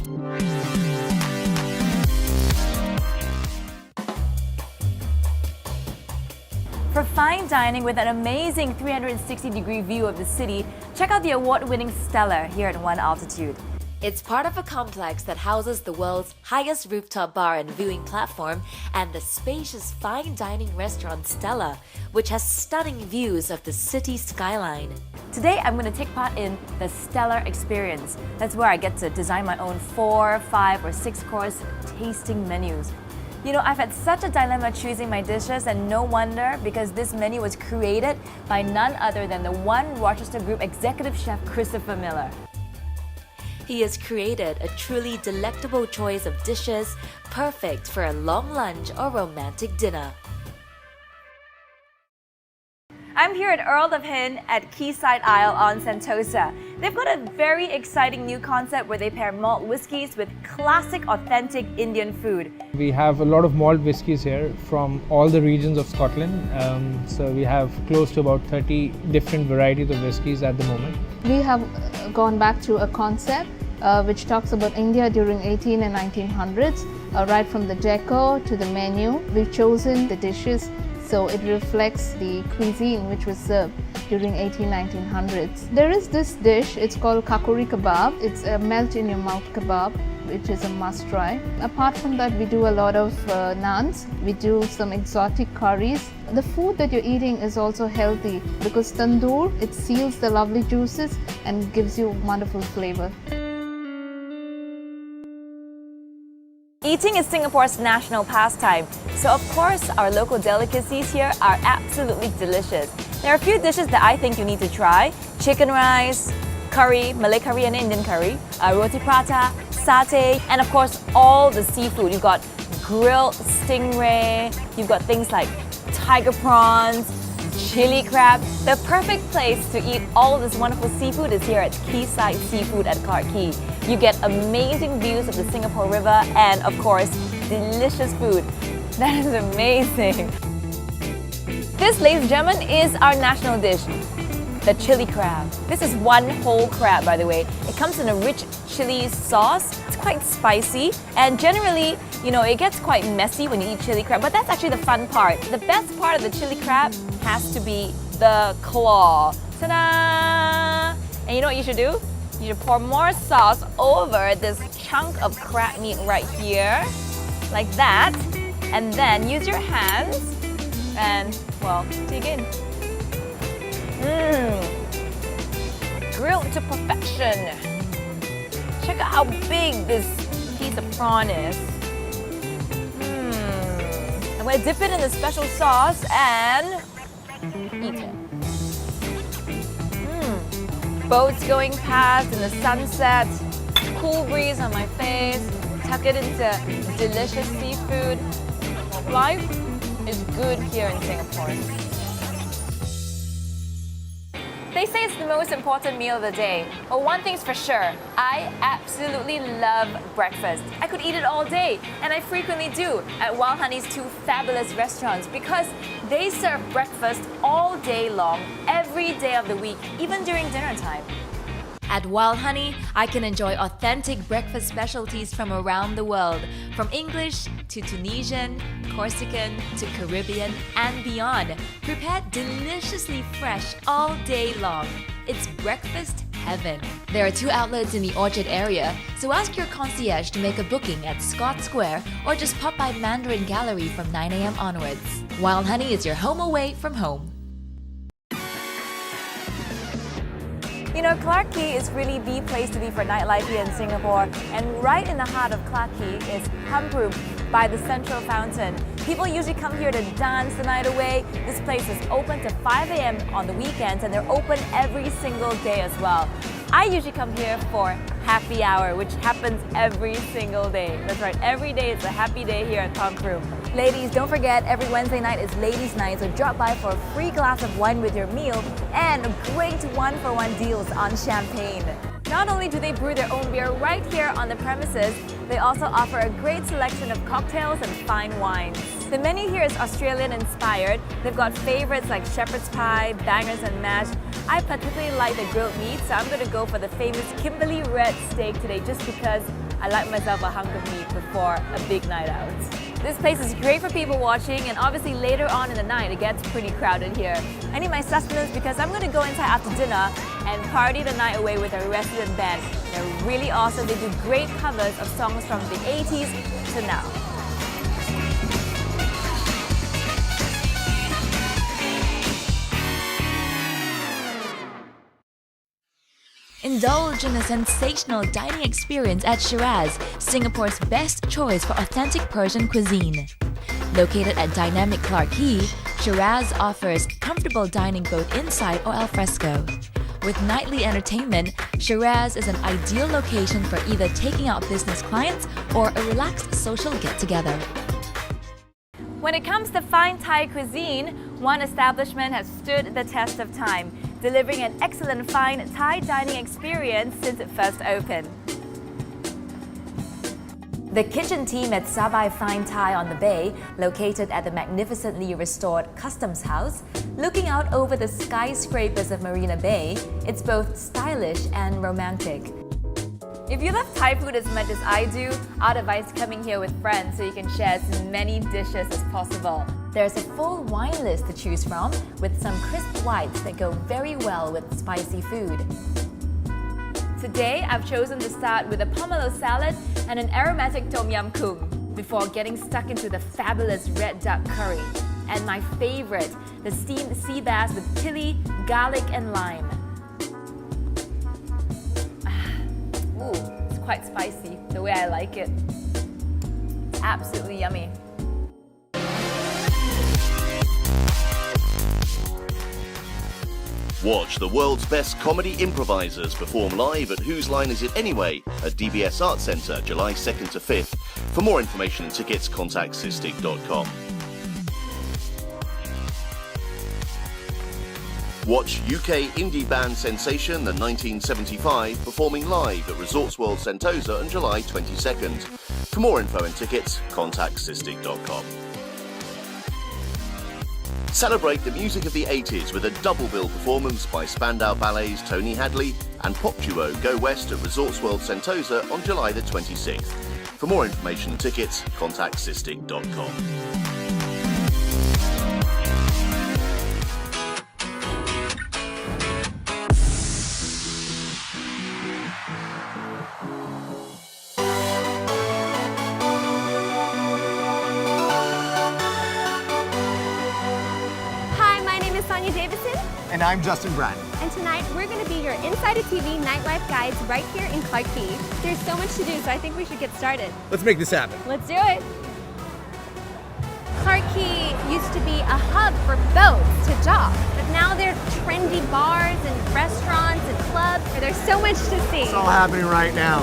For fine dining with an amazing 360-degree view of the city, check out the award-winning Stella here at One Altitude. It's part of a complex that houses the world's highest rooftop bar and viewing platform and the spacious fine dining restaurant Stella, which has stunning views of the city skyline. Today, I'm going to take part in the Stellar Experience. That's where I get to design my own 4, 5, or 6-course tasting menus. You know, I've had such a dilemma choosing my dishes, and no wonder, because this menu was created by none other than the One Rochester Group executive chef Christopher Miller. He has created a truly delectable choice of dishes, perfect for a long lunch or romantic dinner. I'm here at Earl of Hinn at Quayside Isle on Sentosa. They've got a very exciting new concept where they pair malt whiskies with classic, authentic Indian food. We have a lot of malt whiskies here from all the regions of Scotland. So we have close to about 30 different varieties of whiskies at the moment. We have gone back to a concept which talks about India during 18 and 1900s, right from the decor to the menu. We've chosen the dishes so it reflects the cuisine which was served during 1900s. There is this dish, it's called kakuri kebab. It's a melt-in-your-mouth kebab, which is a must-try. Apart from that, we do a lot of naans. We do some exotic curries. The food that you're eating is also healthy because tandoor, it seals the lovely juices and gives you wonderful flavor. Eating is Singapore's national pastime, so of course our local delicacies here are absolutely delicious. There are a few dishes that I think you need to try. Chicken rice, curry, Malay curry and Indian curry, roti prata, satay, and of course all the seafood. You've got grilled stingray, you've got things like tiger prawns, chili crab. The perfect place to eat all of this wonderful seafood is here at Quayside Seafood at Clarke Quay. You get amazing views of the Singapore River and, of course, delicious food. That is amazing. This, ladies and gentlemen, is our national dish, the chili crab. This is one whole crab, by the way. It comes in a rich chili sauce. It's quite spicy, and generally, you know, it gets quite messy when you eat chili crab, but that's actually the fun part. The best part of the chili crab has to be the claw. Ta-da! And you know what you should do? You should pour more sauce over this chunk of crab meat right here, like that, and then use your hands and, well, dig in. Grilled to perfection. Check out how big this piece of prawn is. I'm gonna dip it in the special sauce and eat it. Boats going past in the sunset, cool breeze on my face, tuck it into delicious seafood. Life is good here in Singapore. They say it's the most important meal of the day. Well, one thing's for sure, I absolutely love breakfast. I could eat it all day, and I frequently do at Wild Honey's two fabulous restaurants because they serve breakfast all day long, every day of the week, even during dinner time. At Wild Honey, I can enjoy authentic breakfast specialties from around the world, from English to Tunisian, Corsican to Caribbean and beyond, prepared deliciously fresh all day long. It's breakfast heaven. There are 2 outlets in the Orchard area, so ask your concierge to make a booking at Scott Square or just pop by Mandarin Gallery from 9 a.m. onwards. Wild Honey is your home away from home. You know, Clarke Quay is really the place to be for nightlife here in Singapore, and right in the heart of Clarke Quay is Hump Room, by the central fountain. People usually come here to dance the night away. This place is open to 5 a.m. on the weekends, and they're open every single day as well. I usually come here for happy hour, which happens every single day. That's right, every day is a happy day here at Pump. Ladies, don't forget, every Wednesday night is ladies' night, so drop by for a free glass of wine with your meal and great one-for-one deals on champagne. Not only do they brew their own beer right here on the premises, they also offer a great selection of cocktails and fine wines. The menu here is Australian inspired. They've got favorites like shepherd's pie, bangers and mash. I particularly like the grilled meat, so I'm going to go for the famous Kimberley red steak today just because I like myself a hunk of meat before a big night out. This place is great for people watching, and obviously later on in the night it gets pretty crowded here. I need my sustenance because I'm going to go inside after dinner and party the night away with a resident band. They're really awesome. They do great covers of songs from the 80s to now. Indulge in a sensational dining experience at Shiraz, Singapore's best choice for authentic Persian cuisine. Located at dynamic Clarke Quay, Shiraz offers comfortable dining both inside or al fresco. With nightly entertainment, Shiraz is an ideal location for either taking out business clients or a relaxed social get-together. When it comes to fine Thai cuisine, one establishment has stood the test of time, delivering an excellent fine Thai dining experience since it first opened. The kitchen team at Sabai Fine Thai on the Bay, located at the magnificently restored Customs House, looking out over the skyscrapers of Marina Bay, it's both stylish and romantic. If you love Thai food as much as I do, I'd advise coming here with friends so you can share as many dishes as possible. There's a full wine list to choose from, with some crisp whites that go very well with spicy food. Today, I've chosen to start with a pomelo salad and an aromatic tom yum goong, before getting stuck into the fabulous red duck curry. And my favorite, the steamed sea bass with chili, garlic and lime. Ooh, it's quite spicy, the way I like it. It's absolutely yummy. Watch the world's best comedy improvisers perform live at Whose Line Is It Anyway at DBS Arts Centre, July 2nd to 5th. For more information and tickets, contact sistig.com. Watch UK indie band sensation The 1975 performing live at Resorts World Sentosa on July 22nd. For more info and tickets, contact sistig.com. Celebrate the music of the 80s with a double bill performance by Spandau Ballet's Tony Hadley and pop duo Go West at Resorts World Sentosa on July the 26th. For more information and tickets, contact sistig.com. And I'm Justin Brand. And tonight we're going to be your Insider TV nightlife guides right here in Clarke Quay. There's so much to do, so I think we should get started. Let's make this happen. Let's do it. Clarke Quay used to be a hub for boats to dock, but now there are trendy bars and restaurants and clubs where there's so much to see. It's all happening right now.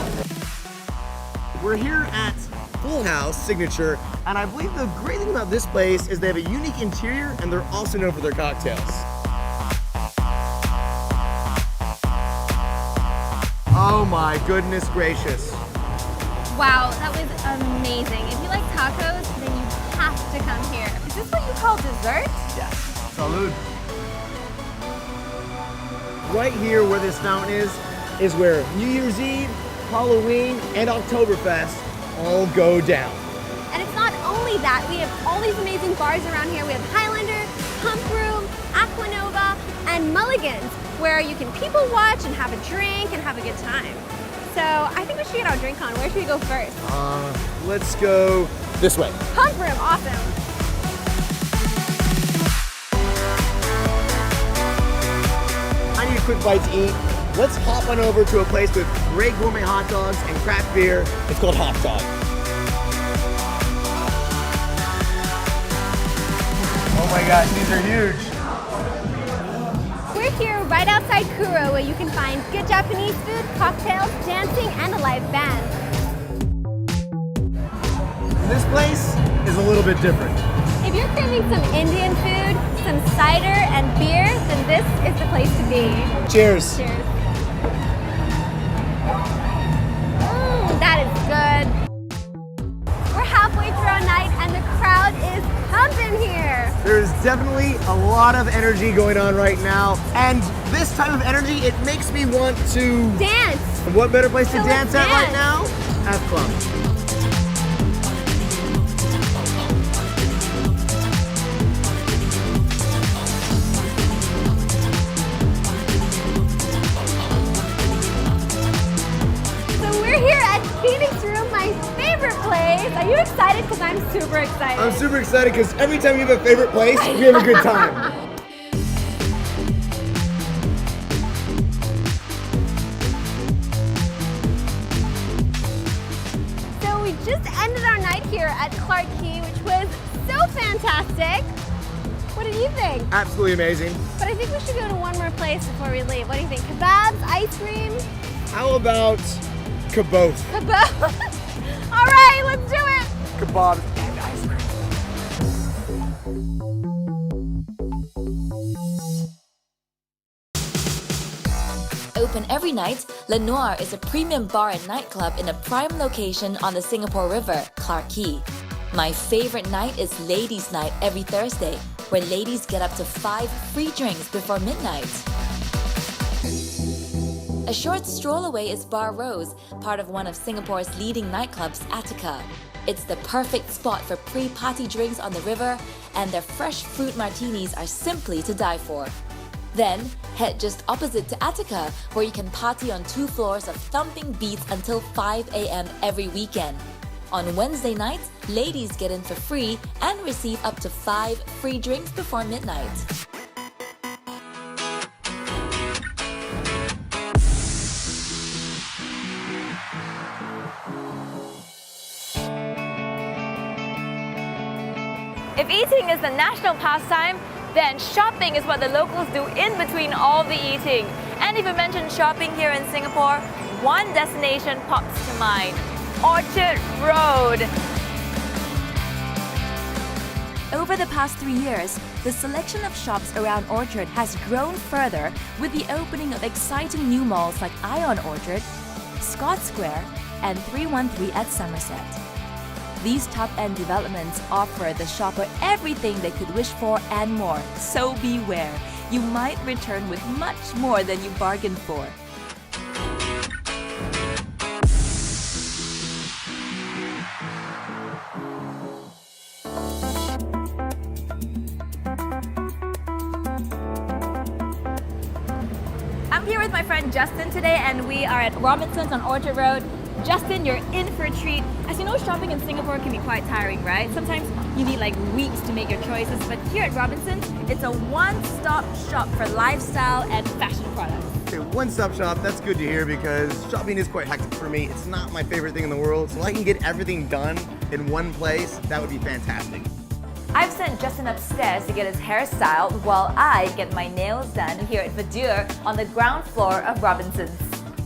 We're here at Full House Signature, and I believe the great thing about this place is they have a unique interior and they're also known for their cocktails. Oh my goodness gracious. Wow, that was amazing. If you like tacos, then you have to come here. Is this what you call dessert? Yes. Salud. Right here where this fountain is where New Year's Eve, Halloween, and Oktoberfest all go down. And it's not only that, we have all these amazing bars around here. We have Highlander, Pump Room, Aquanova, and Mulligan's, where you can people watch and have a drink and have a good time. So I think we should get our drink on. Where should we go first? Let's go this way. Pump Room, awesome. I need a quick bite to eat. Let's hop on over to a place with great gourmet hot dogs and craft beer. It's called Hot Dog. gosh, these are huge. We're here right outside Kuro, where you can find good Japanese food, cocktails, dancing, and a live band. This place is a little bit different. If you're craving some Indian food, some cider, and beer, then this is the place to be. Cheers. Cheers. That is good. We're halfway through our night and the crowd is pumping here. There's definitely a lot of energy going on right now. And this type of energy, it makes me want to dance. What better place to So dance let's at right dance. now? Have fun. Are you excited? Because I'm super excited. I'm super excited because every time you have a favorite place, we have a good time. So we just ended our night here at Clark Quay, which was so fantastic. What did you think? Absolutely amazing. But I think we should go to one more place before we leave. What do you think? Kebabs, ice cream? How about kebabs? Kebabs. All right, let's do it. Kebabs and ice cream. Open every night, Le Noir is a premium bar and nightclub in a prime location on the Singapore River, Clark Quay. My favorite night is Ladies' Night every Thursday, where ladies get up to 5 free drinks before midnight. A short stroll away is Bar Rose, part of one of Singapore's leading nightclubs, Attica. It's the perfect spot for pre-party drinks on the river, and their fresh fruit martinis are simply to die for. Then, head just opposite to Attica, where you can party on 2 floors of thumping beats until 5 a.m. every weekend. On Wednesday nights, ladies get in for free and receive up to 5 free drinks before midnight. If eating is the national pastime, then shopping is what the locals do in between all the eating. And if you mention shopping here in Singapore, one destination pops to mind: Orchard Road. Over the past 3 years, the selection of shops around Orchard has grown further with the opening of exciting new malls like Ion Orchard, Scott Square, and 313 at Somerset. These top-end developments offer the shopper everything they could wish for and more, so beware. You might return with much more than you bargained for. I'm here with my friend Justin today, and we are at Robinson's on Orchard Road. Justin, you're in for a treat. As you know, shopping in Singapore can be quite tiring, right? Sometimes you need like weeks to make your choices, but here at Robinson's, it's a one-stop shop for lifestyle and fashion products. Okay, one-stop shop, that's good to hear because shopping is quite hectic for me. It's not my favorite thing in the world, so I can get everything done in one place. That would be fantastic. I've sent Justin upstairs to get his hair styled while I get my nails done here at Verdure on the ground floor of Robinson's.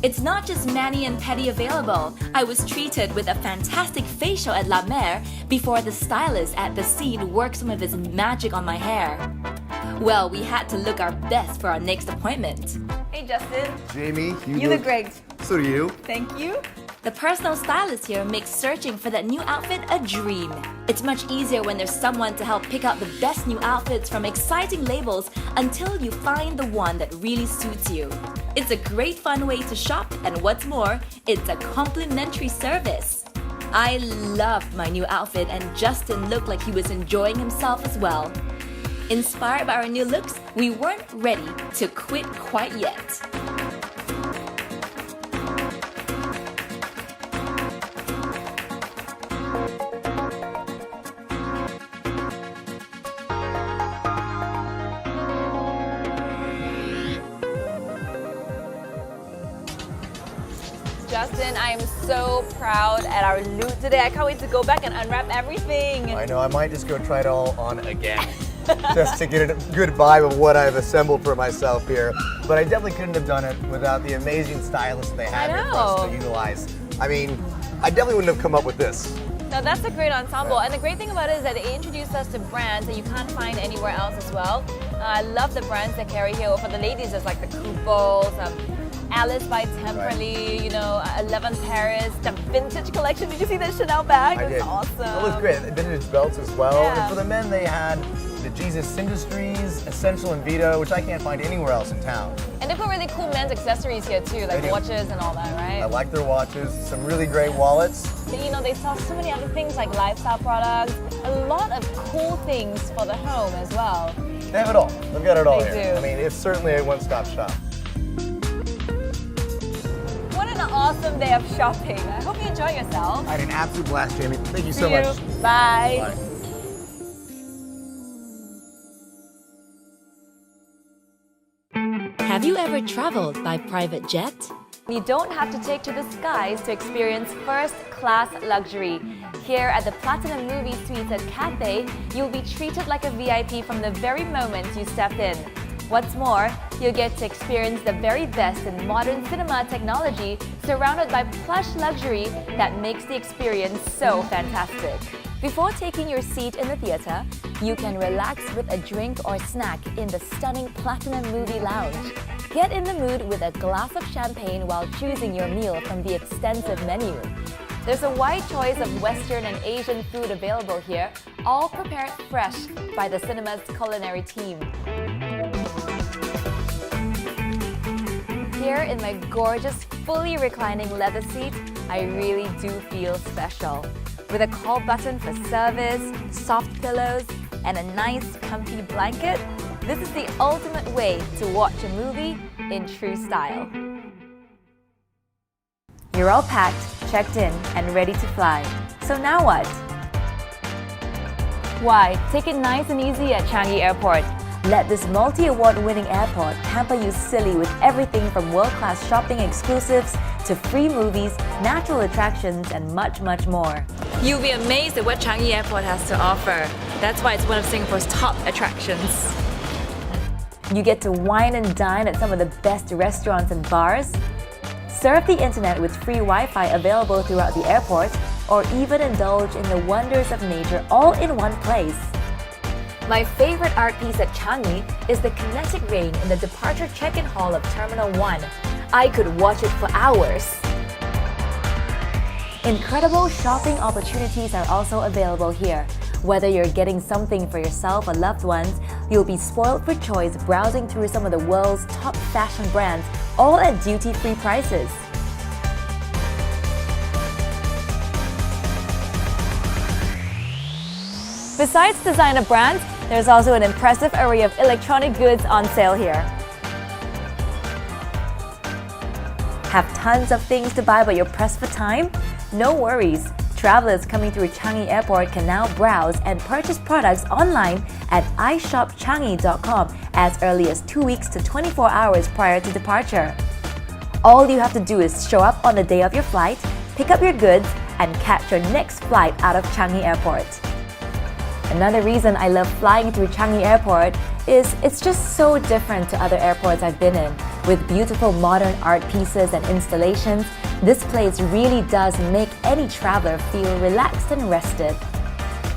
It's not just mani and pedi available. I was treated with a fantastic facial at La Mer before the stylist at the scene worked some of his magic on my hair. Well, we had to look our best for our next appointment. Hey Justin. Jamie, You look great. So do you. Thank you. The personal stylist here makes searching for that new outfit a dream. It's much easier when there's someone to help pick out the best new outfits from exciting labels until you find the one that really suits you. It's a great fun way to shop, and what's more, it's a complimentary service. I loved my new outfit, and Justin looked like he was enjoying himself as well. Inspired by our new looks, we weren't ready to quit quite yet. Justin, I am so proud at our loot today. I can't wait to go back and unwrap everything. I know, I might just go try it all on again. just to get a good vibe of what I've assembled for myself here. But I definitely couldn't have done it without the amazing stylists they have here for us to utilize. I mean, I definitely wouldn't have come up with this. Now that's a great ensemble, and the great thing about it is that they introduced us to brands that you can't find anywhere else as well. I love the brands they carry here. For the ladies, there's like the Couples, Alice by Temperley, you know, 11 Paris, the vintage collection. Did you see that Chanel bag? I did. Awesome. It looks great. The vintage belts as well. Yeah. And for the men, they had the Jesus Industries, Essential and Vito, which I can't find anywhere else in town. And they put really cool men's accessories here too, like watches and all that, right? I like their watches, some really great wallets. You know, they sell so many other things like lifestyle products, a lot of cool things for the home as well. They have it all. They've got it all They here. do. I mean, it's certainly a one-stop shop. What an awesome day of shopping. I hope you enjoy yourself. I had an absolute blast, Jamie. Thank you so See you. much. Bye. Bye. Have you ever traveled by private jet? You don't have to take to the skies to experience first-class luxury. Here at the Platinum Movie Suites at Cathay, you'll be treated like a VIP from the very moment you step in. What's more, you'll get to experience the very best in modern cinema technology surrounded by plush luxury that makes the experience so fantastic. Before taking your seat in the theater, you can relax with a drink or snack in the stunning Platinum Movie Lounge. Get in the mood with a glass of champagne while choosing your meal from the extensive menu. There's a wide choice of Western and Asian food available here, all prepared fresh by the cinema's culinary team. Here in my gorgeous, fully reclining leather seat, I really do feel special. With a call button for service, soft pillows, and a nice, comfy blanket, this is the ultimate way to watch a movie in true style. You're all packed, checked in, and ready to fly. So now what? Why? Take it nice and easy at Changi Airport. Let this multi-award winning airport pamper you silly with everything from world-class shopping exclusives to free movies, natural attractions, and much, much more. You'll be amazed at what Changi Airport has to offer. That's why it's one of Singapore's top attractions. You get to wine and dine at some of the best restaurants and bars, surf the internet with free Wi-Fi available throughout the airport, or even indulge in the wonders of nature all in one place. My favorite art piece at Changi is the kinetic rain in the departure check-in hall of Terminal 1. I could watch it for hours. Incredible shopping opportunities are also available here. Whether you're getting something for yourself or loved ones, you'll be spoiled for choice browsing through some of the world's top fashion brands, all at duty-free prices. Besides designer brands, there's also an impressive array of electronic goods on sale here. Have tons of things to buy but you're pressed for time? No worries. Travelers coming through Changi Airport can now browse and purchase products online at ishopchangi.com as early as 2 weeks to 24 hours prior to departure. All you have to do is show up on the day of your flight, pick up your goods, and catch your next flight out of Changi Airport. Another reason I love flying through Changi Airport is it's just so different to other airports I've been in. With beautiful modern art pieces and installations, this place really does make any traveler feel relaxed and rested.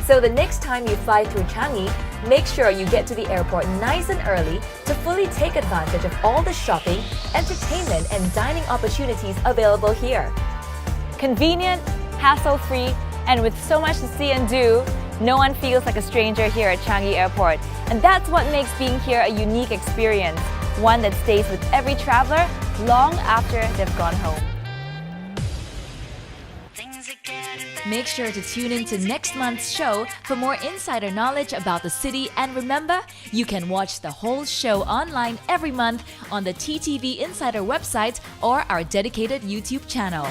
So the next time you fly through Changi, make sure you get to the airport nice and early to fully take advantage of all the shopping, entertainment, and dining opportunities available here. Convenient, hassle-free, and with so much to see and do, no one feels like a stranger here at Changi Airport. And that's what makes being here a unique experience, one that stays with every traveler long after they've gone home. Make sure to tune in to next month's show for more insider knowledge about the city, and remember, you can watch the whole show online every month on the TTV Insider website or our dedicated YouTube channel.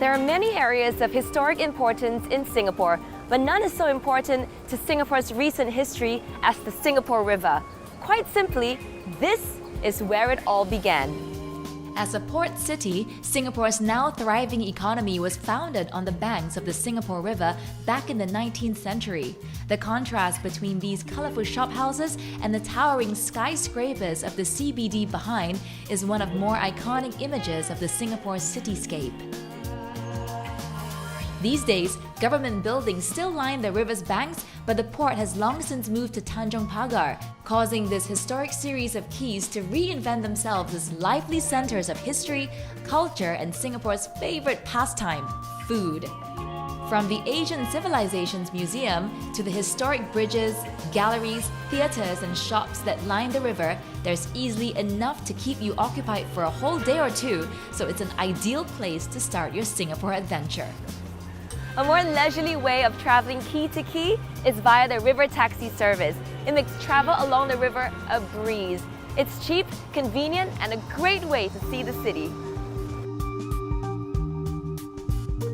There are many areas of historic importance in Singapore, but none is so important to Singapore's recent history as the Singapore River. Quite simply, this is where it all began. As a port city, Singapore's now thriving economy was founded on the banks of the Singapore River back in the 19th century. The contrast between these colorful shophouses and the towering skyscrapers of the CBD behind is one of more iconic images of the Singapore cityscape. These days, government buildings still line the river's banks, but the port has long since moved to Tanjong Pagar, causing this historic series of quays to reinvent themselves as lively centers of history, culture, and Singapore's favorite pastime, food. From the Asian Civilizations Museum to the historic bridges, galleries, theaters, and shops that line the river, there's easily enough to keep you occupied for a whole day or two, so it's an ideal place to start your Singapore adventure. A more leisurely way of traveling quay to quay is via the river taxi service. It makes travel along the river a breeze. It's cheap, convenient, and a great way to see the city.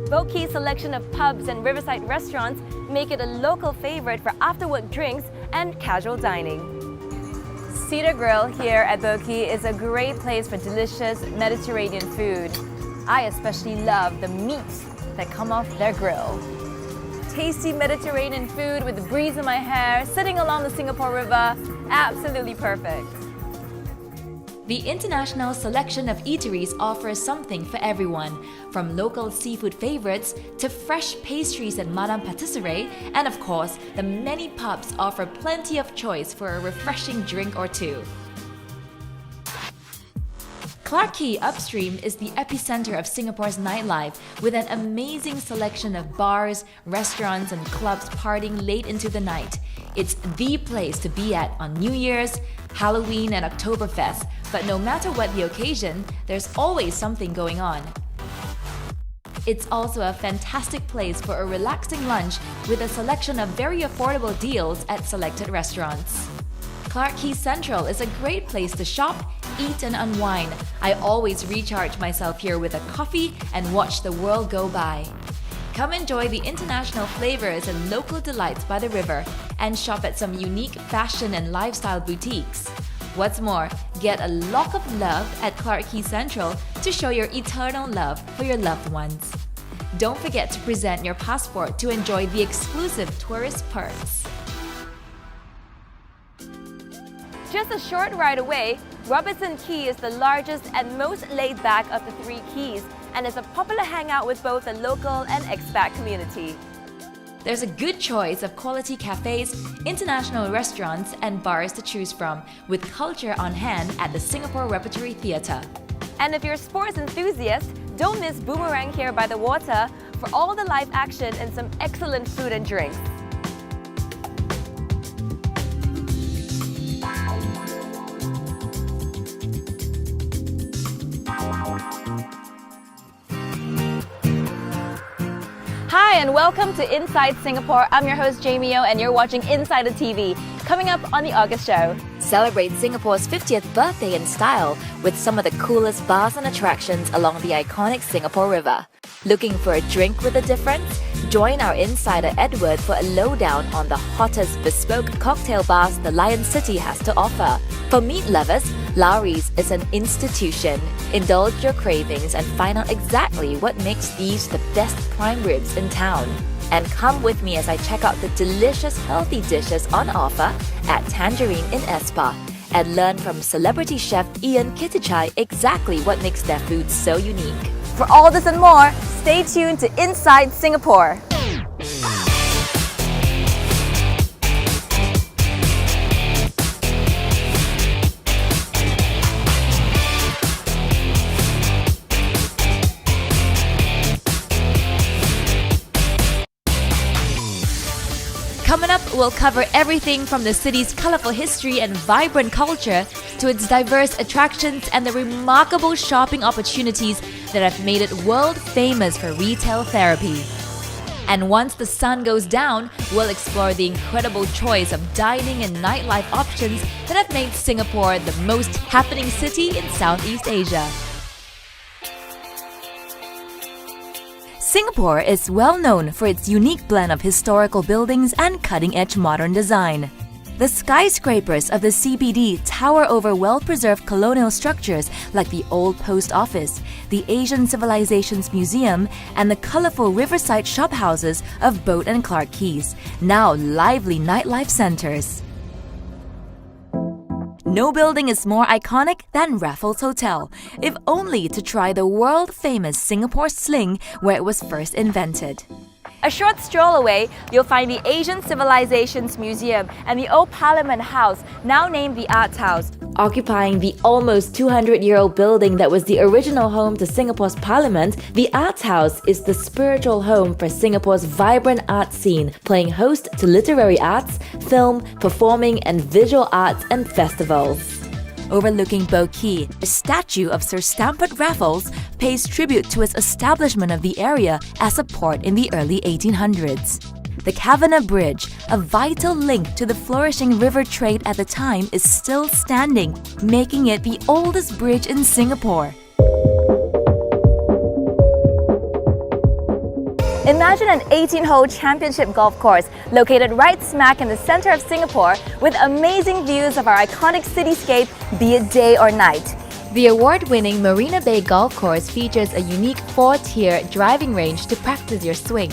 Boat Quay's selection of pubs and riverside restaurants make it a local favorite for after-work drinks and casual dining. Cedar Grill here at Boat Quay is a great place for delicious Mediterranean food. I especially love the meats that come off their grill. Tasty Mediterranean food with the breeze in my hair, sitting along the Singapore River, absolutely perfect. The international selection of eateries offers something for everyone, from local seafood favorites to fresh pastries at Madame Patisserie, and of course, the many pubs offer plenty of choice for a refreshing drink or two. Clarke Quay upstream is the epicenter of Singapore's nightlife, with an amazing selection of bars, restaurants, and clubs partying late into the night. It's the place to be at on New Year's, Halloween, and Oktoberfest, but no matter what the occasion, there's always something going on. It's also a fantastic place for a relaxing lunch with a selection of very affordable deals at selected restaurants. Clarke Quay Central is a great place to shop, eat, and unwind. I always recharge myself here with a coffee and watch the world go by. Come enjoy the international flavors and local delights by the river and shop at some unique fashion and lifestyle boutiques. What's more, get a lock of love at Clarke Quay Central to show your eternal love for your loved ones. Don't forget to present your passport to enjoy the exclusive tourist perks. Just a short ride away, Robertson Quay is the largest and most laid-back of the three quays and is a popular hangout with both the local and expat community. There's a good choice of quality cafes, international restaurants, and bars to choose from, with culture on hand at the Singapore Repertory Theatre. And if you're a sports enthusiast, don't miss Boomerang here by the water for all the live action and some excellent food and drinks. Hi and welcome to Inside Singapore. I'm your host Jami Yeo and you're watching Inside the TV. Coming up on the August show. Celebrate Singapore's 50th birthday in style with some of the coolest bars and attractions along the iconic Singapore River. Looking for a drink with a difference? Join our insider Edward for a lowdown on the hottest bespoke cocktail bars the Lion City has to offer. For meat lovers, Lowry's is an institution. Indulge your cravings and find out exactly what makes these the best prime ribs in town. And come with me as I check out the delicious healthy dishes on offer at Tangerine in Espa and learn from celebrity chef Ian Kittichai exactly what makes their food so unique. For all this and more, stay tuned to Inside Singapore. Coming up, we'll cover everything from the city's colorful history and vibrant culture to its diverse attractions and the remarkable shopping opportunities that have made it world famous for retail therapy. And once the sun goes down, we'll explore the incredible choice of dining and nightlife options that have made Singapore the most happening city in Southeast Asia. Singapore is well known for its unique blend of historical buildings and cutting-edge modern design. The skyscrapers of the CBD tower over well-preserved colonial structures like the Old Post Office, the Asian Civilizations Museum, and the colorful riverside shophouses of Boat and Clark Keys, now lively nightlife centers. No building is more iconic than Raffles Hotel, if only to try the world-famous Singapore sling where it was first invented. A short stroll away, you'll find the Asian Civilizations Museum and the Old Parliament House, now named the Arts House. Occupying the almost 200-year-old building that was the original home to Singapore's parliament, the Arts House is the spiritual home for Singapore's vibrant art scene, playing host to literary arts, film, performing, and visual arts and festivals. Overlooking Bow Quay, a statue of Sir Stamford Raffles pays tribute to its establishment of the area as a port in the early 1800s. The Kavanagh Bridge, a vital link to the flourishing river trade at the time, is still standing, making it the oldest bridge in Singapore. Imagine an 18-hole championship golf course located right smack in the center of Singapore with amazing views of our iconic cityscape, be it day or night. The award-winning Marina Bay Golf Course features a unique 4-tier driving range to practice your swing.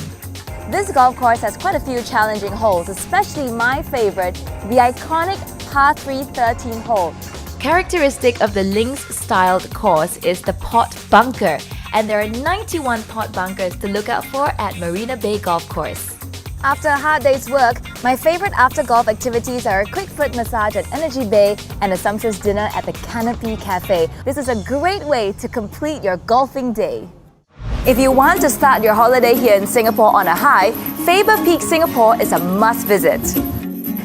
This golf course has quite a few challenging holes, especially my favorite, the iconic par 3 13 hole. Characteristic of the links-styled course is the pot bunker, and there are 91 pot bunkers to look out for at Marina Bay Golf Course. After a hard day's work, my favorite after-golf activities are a quick foot massage at Energy Bay and a sumptuous dinner at the Canopy Cafe. This is a great way to complete your golfing day. If you want to start your holiday here in Singapore on a high, Faber Peak Singapore is a must-visit.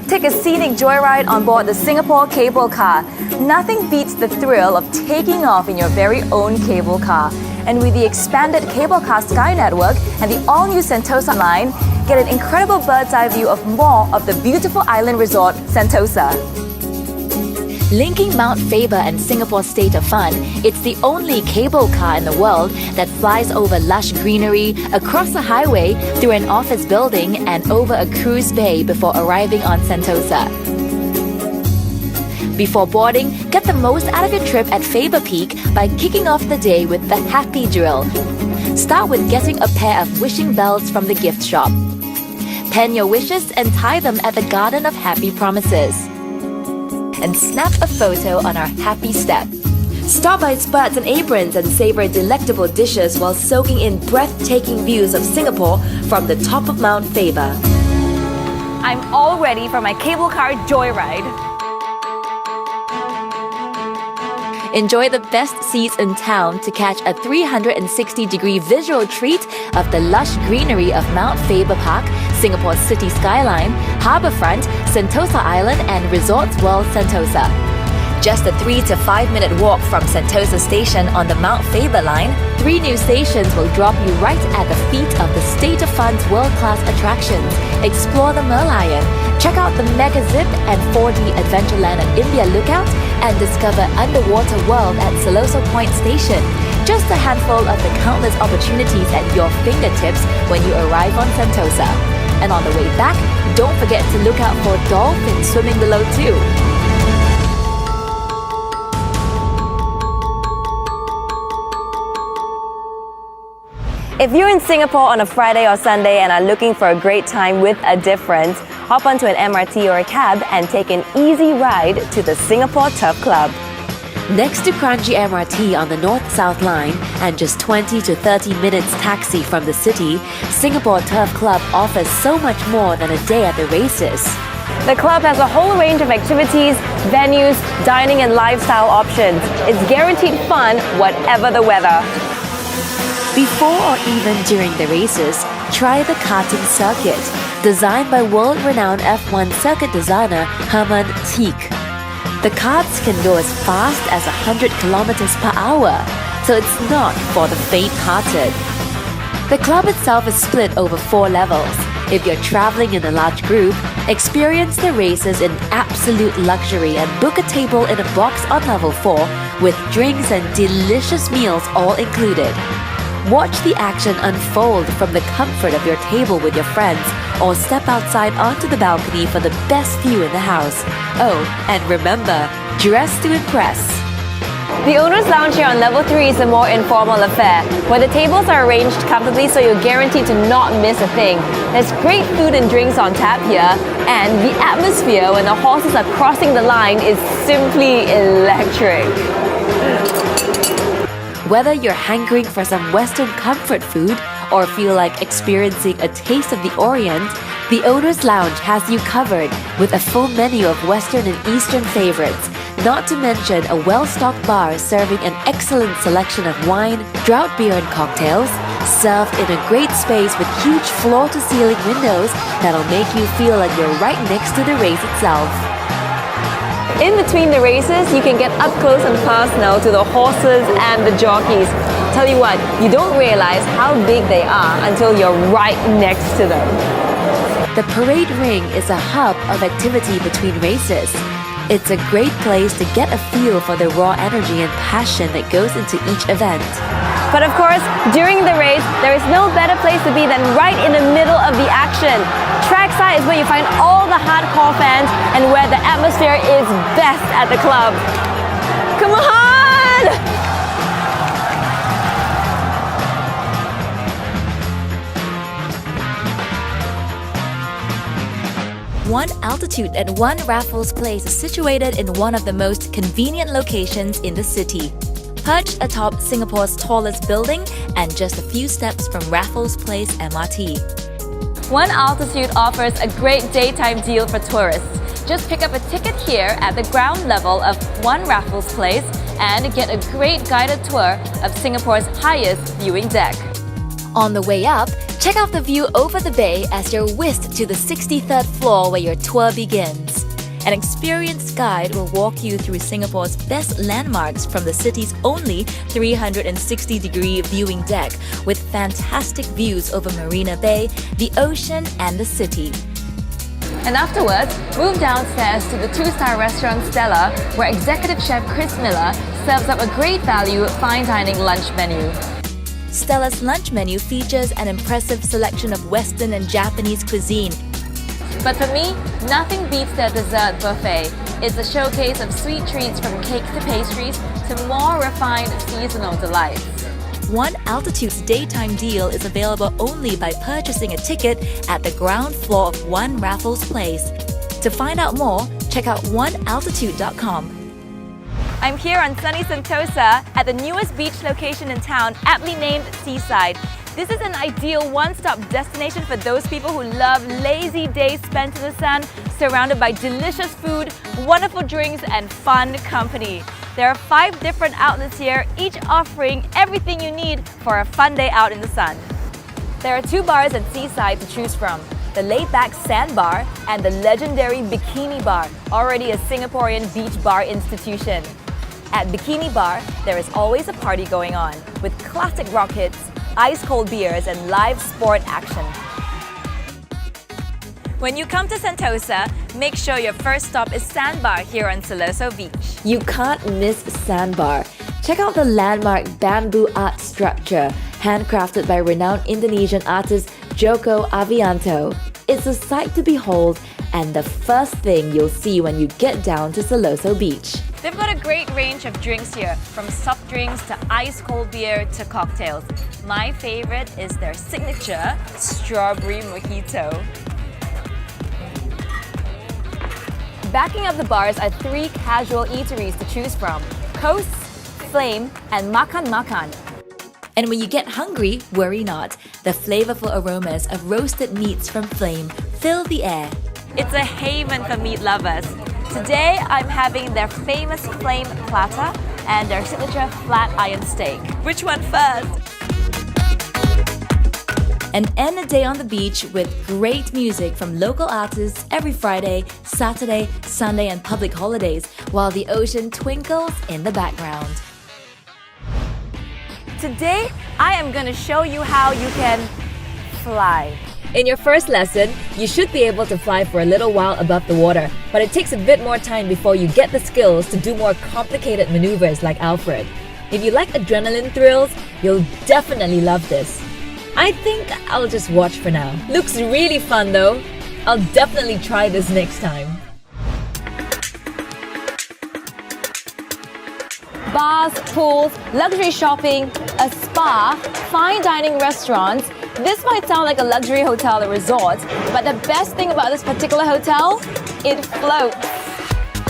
Take a scenic joyride on board the Singapore cable car. Nothing beats the thrill of taking off in your very own cable car. And with the expanded cable car Sky Network and the all-new Sentosa line, get an incredible bird's-eye view of more of the beautiful island resort, Sentosa. Linking Mount Faber and Singapore's State of Fun, it's the only cable car in the world that flies over lush greenery, across a highway, through an office building, and over a cruise bay before arriving on Sentosa. Before boarding, get the most out of your trip at Faber Peak by kicking off the day with the Happy Drill. Start with getting a pair of wishing bells from the gift shop. Pen your wishes and tie them at the Garden of Happy Promises. And snap a photo on our happy step. Stop by Spurts and Aprons and savor delectable dishes while soaking in breathtaking views of Singapore from the top of Mount Faber. I'm all ready for my cable car joyride. Enjoy the best seats in town to catch a 360-degree visual treat of the lush greenery of Mount Faber Park, Singapore's city skyline, harbourfront, Sentosa Island and Resorts World Sentosa. Just a 3 to 5 minute walk from Sentosa Station on the Mount Faber line, 3 new stations will drop you right at the feet of the State of Fun's world-class attractions. Explore the Merlion, check out the Mega Zip and 4D Adventureland at India Lookout, and discover Underwater World at Siloso Point Station. Just a handful of the countless opportunities at your fingertips when you arrive on Sentosa. And on the way back, don't forget to look out for dolphins swimming below too. If you're in Singapore on a Friday or Sunday and are looking for a great time with a difference, hop onto an MRT or a cab and take an easy ride to the Singapore Turf Club. Next to Kranji MRT on the North-South line and just 20 to 30 minutes taxi from the city, Singapore Turf Club offers so much more than a day at the races. The club has a whole range of activities, venues, dining and lifestyle options. It's guaranteed fun, whatever the weather. Before or even during the races, try the karting circuit, designed by world-renowned F1 circuit designer Herman Tilke. The karts can go as fast as 100 kilometers per hour, so it's not for the faint-hearted. The club itself is split over 4 levels. If you're traveling in a large group, experience the races in absolute luxury and book a table in a box on level 4 with drinks and delicious meals all included. Watch the action unfold from the comfort of your table with your friends, or step outside onto the balcony for the best view in the house. Oh, and remember, dress to impress. The owner's lounge here on level 3 is a more informal affair, where the tables are arranged comfortably so you're guaranteed to not miss a thing. There's great food and drinks on tap here, and the atmosphere when the horses are crossing the line is simply electric. Whether you're hankering for some Western comfort food or feel like experiencing a taste of the Orient, the owner's lounge has you covered with a full menu of Western and Eastern favorites, not to mention a well-stocked bar serving an excellent selection of wine, drought beer and cocktails, served in a great space with huge floor-to-ceiling windows that'll make you feel like you're right next to the race itself. In between the races, you can get up close and personal to the horses and the jockeys. Tell you what, you don't realize how big they are until you're right next to them. The parade ring is a hub of activity between races. It's a great place to get a feel for the raw energy and passion that goes into each event. But of course, during the race, there is no better place to be than right in the middle of the action. Trackside is where you find all the hardcore fans and where the atmosphere is best at the club. Come on! One Altitude at One Raffles Place is situated in one of the most convenient locations in the city. Perched atop Singapore's tallest building and just a few steps from Raffles Place MRT. One Altitude offers a great daytime deal for tourists. Just pick up a ticket here at the ground level of One Raffles Place and get a great guided tour of Singapore's highest viewing deck. On the way up, check out the view over the bay as you're whisked to the 63rd floor where your tour begins. An experienced guide will walk you through Singapore's best landmarks from the city's only 360-degree viewing deck, with fantastic views over Marina Bay, the ocean and the city. And afterwards, move downstairs to the 2-star restaurant Stella, where executive chef Chris Miller serves up a great value fine dining lunch menu. Stella's lunch menu features an impressive selection of Western and Japanese cuisine. But for me, nothing beats their dessert buffet. It's a showcase of sweet treats from cakes to pastries to more refined seasonal delights. One Altitude's daytime deal is available only by purchasing a ticket at the ground floor of One Raffles Place. To find out more, check out onealtitude.com. I'm here on sunny Sentosa at the newest beach location in town, aptly named Seaside. This is an ideal one-stop destination for those people who love lazy days spent in the sun, surrounded by delicious food, wonderful drinks, and fun company. There are 5 different outlets here, each offering everything you need for a fun day out in the sun. There are 2 bars at Seaside to choose from: the laid-back Sand Bar and the legendary Bikini Bar, already a Singaporean beach bar institution. At Bikini Bar, there is always a party going on, with classic rock hits, ice-cold beers, and live sport action. When you come to Sentosa, make sure your first stop is Sandbar here on Siloso Beach. You can't miss Sandbar. Check out the landmark bamboo art structure, handcrafted by renowned Indonesian artist Joko Avianto. It's a sight to behold and the first thing you'll see when you get down to Siloso Beach. They've got a great range of drinks here, from soft drinks to ice-cold beer to cocktails. My favorite is their signature strawberry mojito. Backing up the bars are 3 casual eateries to choose from: Coast, Flame, and Makan Makan. And when you get hungry, worry not. The flavorful aromas of roasted meats from Flame fill the air. It's a haven for meat lovers. Today, I'm having their famous Flame Platter and their signature flat iron steak. Which one first? And end the day on the beach with great music from local artists every Friday, Saturday, Sunday, and public holidays, while the ocean twinkles in the background. Today, I am going to show you how you can fly. In your first lesson, you should be able to fly for a little while above the water, but it takes a bit more time before you get the skills to do more complicated maneuvers like Alfred. If you like adrenaline thrills, you'll definitely love this. I think I'll just watch for now. Looks really fun though. I'll definitely try this next time. Bars, pools, luxury shopping, a spa, fine dining restaurants. This might sound like a luxury hotel or resort, but the best thing about this particular hotel, it floats.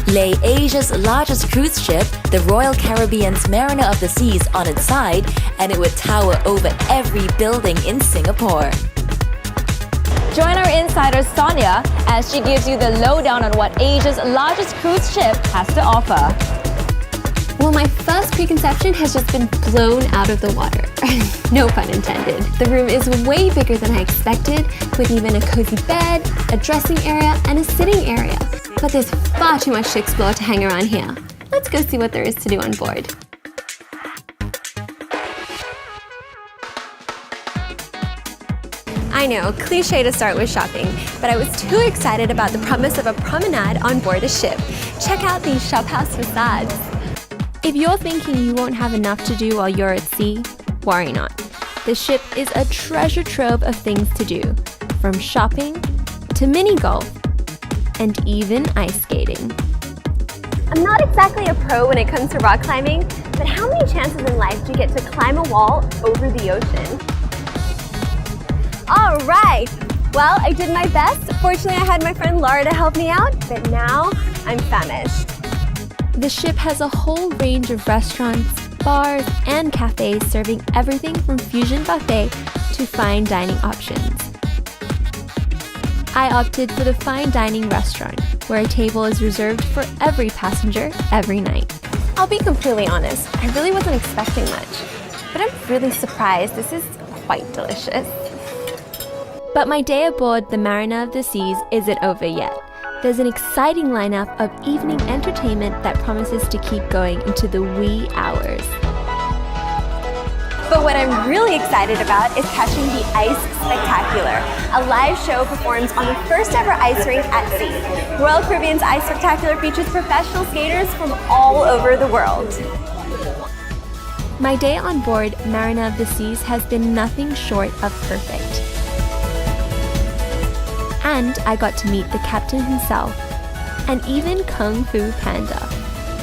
Lay Asia's largest cruise ship, the Royal Caribbean's Mariner of the Seas, on its side, and it would tower over every building in Singapore. Join our insider Sonia as she gives you the lowdown on what Asia's largest cruise ship has to offer. Well, my first preconception has just been blown out of the water. No pun intended. The room is way bigger than I expected, with even a cozy bed, a dressing area, and a sitting area. But there's far too much to explore to hang around here. Let's go see what there is to do on board. I know, cliche to start with shopping, but I was too excited about the promise of a promenade on board a ship. Check out these shophouse facades. If you're thinking you won't have enough to do while you're at sea, worry not. The ship is a treasure trove of things to do, from shopping to mini golf and even ice skating. I'm not exactly a pro when it comes to rock climbing, but how many chances in life do you get to climb a wall over the ocean? All right, well, I did my best. Fortunately, I had my friend Laura to help me out, but now I'm famished. The ship has a whole range of restaurants, bars, and cafes serving everything from fusion buffet to fine dining options. I opted for the fine dining restaurant, where a table is reserved for every passenger every night. I'll be completely honest, I really wasn't expecting much, but I'm really surprised. This is quite delicious. But my day aboard the Mariner of the Seas isn't over yet. There's an exciting lineup of evening entertainment that promises to keep going into the wee hours. But what I'm really excited about is catching the Ice Spectacular. A live show performs on the first ever ice rink at sea. Royal Caribbean's Ice Spectacular features professional skaters from all over the world. My day on board Mariner of the Seas has been nothing short of perfect. And I got to meet the captain himself, and even Kung Fu Panda.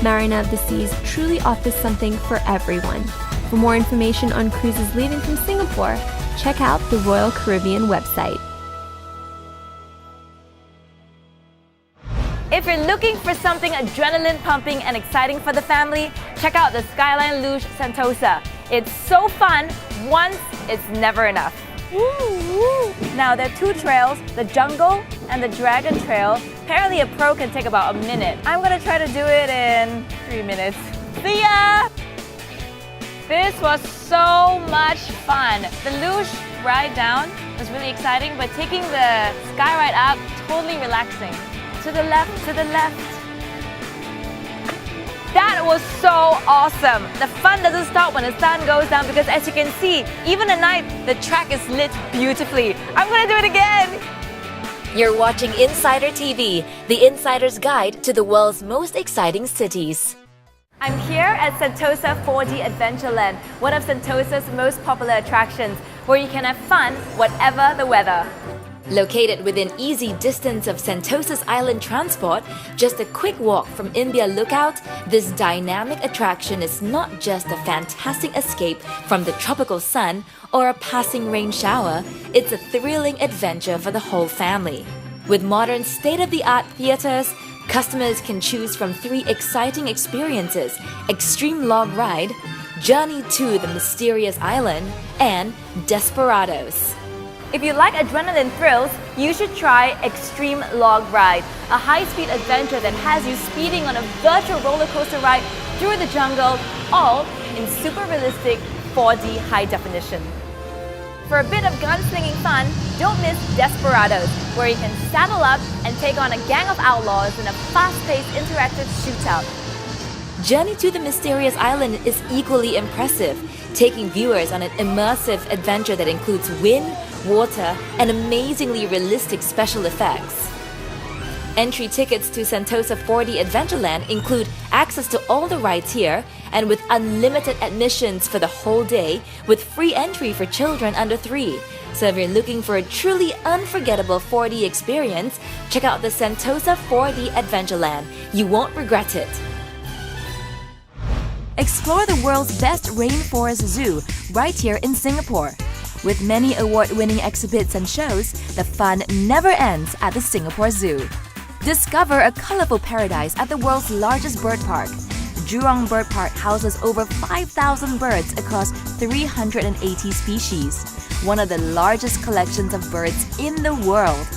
Mariner of the Seas truly offers something for everyone. For more information on cruises leaving from Singapore, check out the Royal Caribbean website. If you're looking for something adrenaline pumping and exciting for the family, check out the Skyline Luge Sentosa. It's so fun, once it's never enough. Now there are two trails, the jungle and the dragon trail. Apparently a pro can take about a minute. I'm gonna try to do it in 3 minutes. See ya! This was so much fun. The luge ride down was really exciting, but taking the sky ride up, totally relaxing. To the left, to the left. That was so awesome. The fun doesn't stop when the sun goes down because as you can see, even at night, the track is lit beautifully. I'm gonna do it again. You're watching Insider TV, the insider's guide to the world's most exciting cities. I'm here at Sentosa 4D Adventureland, one of Sentosa's most popular attractions, where you can have fun whatever the weather. Located within easy distance of Sentosa's island transport, just a quick walk from Imbiah Lookout, this dynamic attraction is not just a fantastic escape from the tropical sun or a passing rain shower, it's a thrilling adventure for the whole family. With modern state-of-the-art theaters, customers can choose from 3 exciting experiences: Extreme Log Ride, Journey to the Mysterious Island, and Desperados. If you like adrenaline thrills, you should try Extreme Log Ride, a high-speed adventure that has you speeding on a virtual roller coaster ride through the jungle, all in super realistic 4D high definition. For a bit of gunslinging fun, don't miss Desperados, where you can saddle up and take on a gang of outlaws in a fast-paced interactive shootout. Journey to the Mysterious Island is equally impressive, taking viewers on an immersive adventure that includes wind, water, and amazingly realistic special effects. Entry tickets to Sentosa 4D Adventureland include access to all the rides here and with unlimited admissions for the whole day with free entry for children under 3. So if you're looking for a truly unforgettable 4D experience, check out the Sentosa 4D Adventureland. You won't regret it. Explore the world's best rainforest zoo right here in Singapore. With many award-winning exhibits and shows, the fun never ends at the Singapore Zoo. Discover a colorful paradise at the world's largest bird park. Jurong Bird Park houses over 5,000 birds across 380 species, one of the largest collections of birds in the world.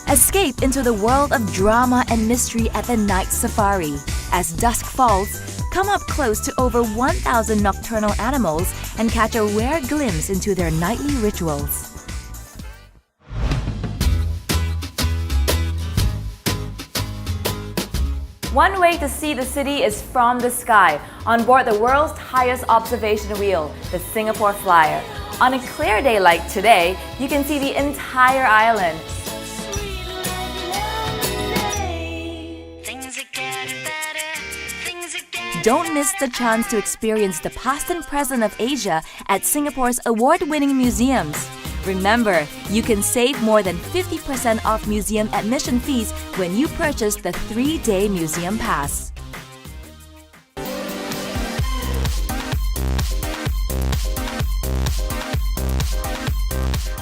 Escape into the world of drama and mystery at the night safari. As dusk falls, come up close to over 1,000 nocturnal animals and catch a rare glimpse into their nightly rituals. One way to see the city is from the sky, on board the world's highest observation wheel, the Singapore Flyer. On a clear day like today, you can see the entire island. Don't miss the chance to experience the past and present of Asia at Singapore's award-winning museums. Remember, you can save more than 50% off museum admission fees when you purchase the 3-day museum pass.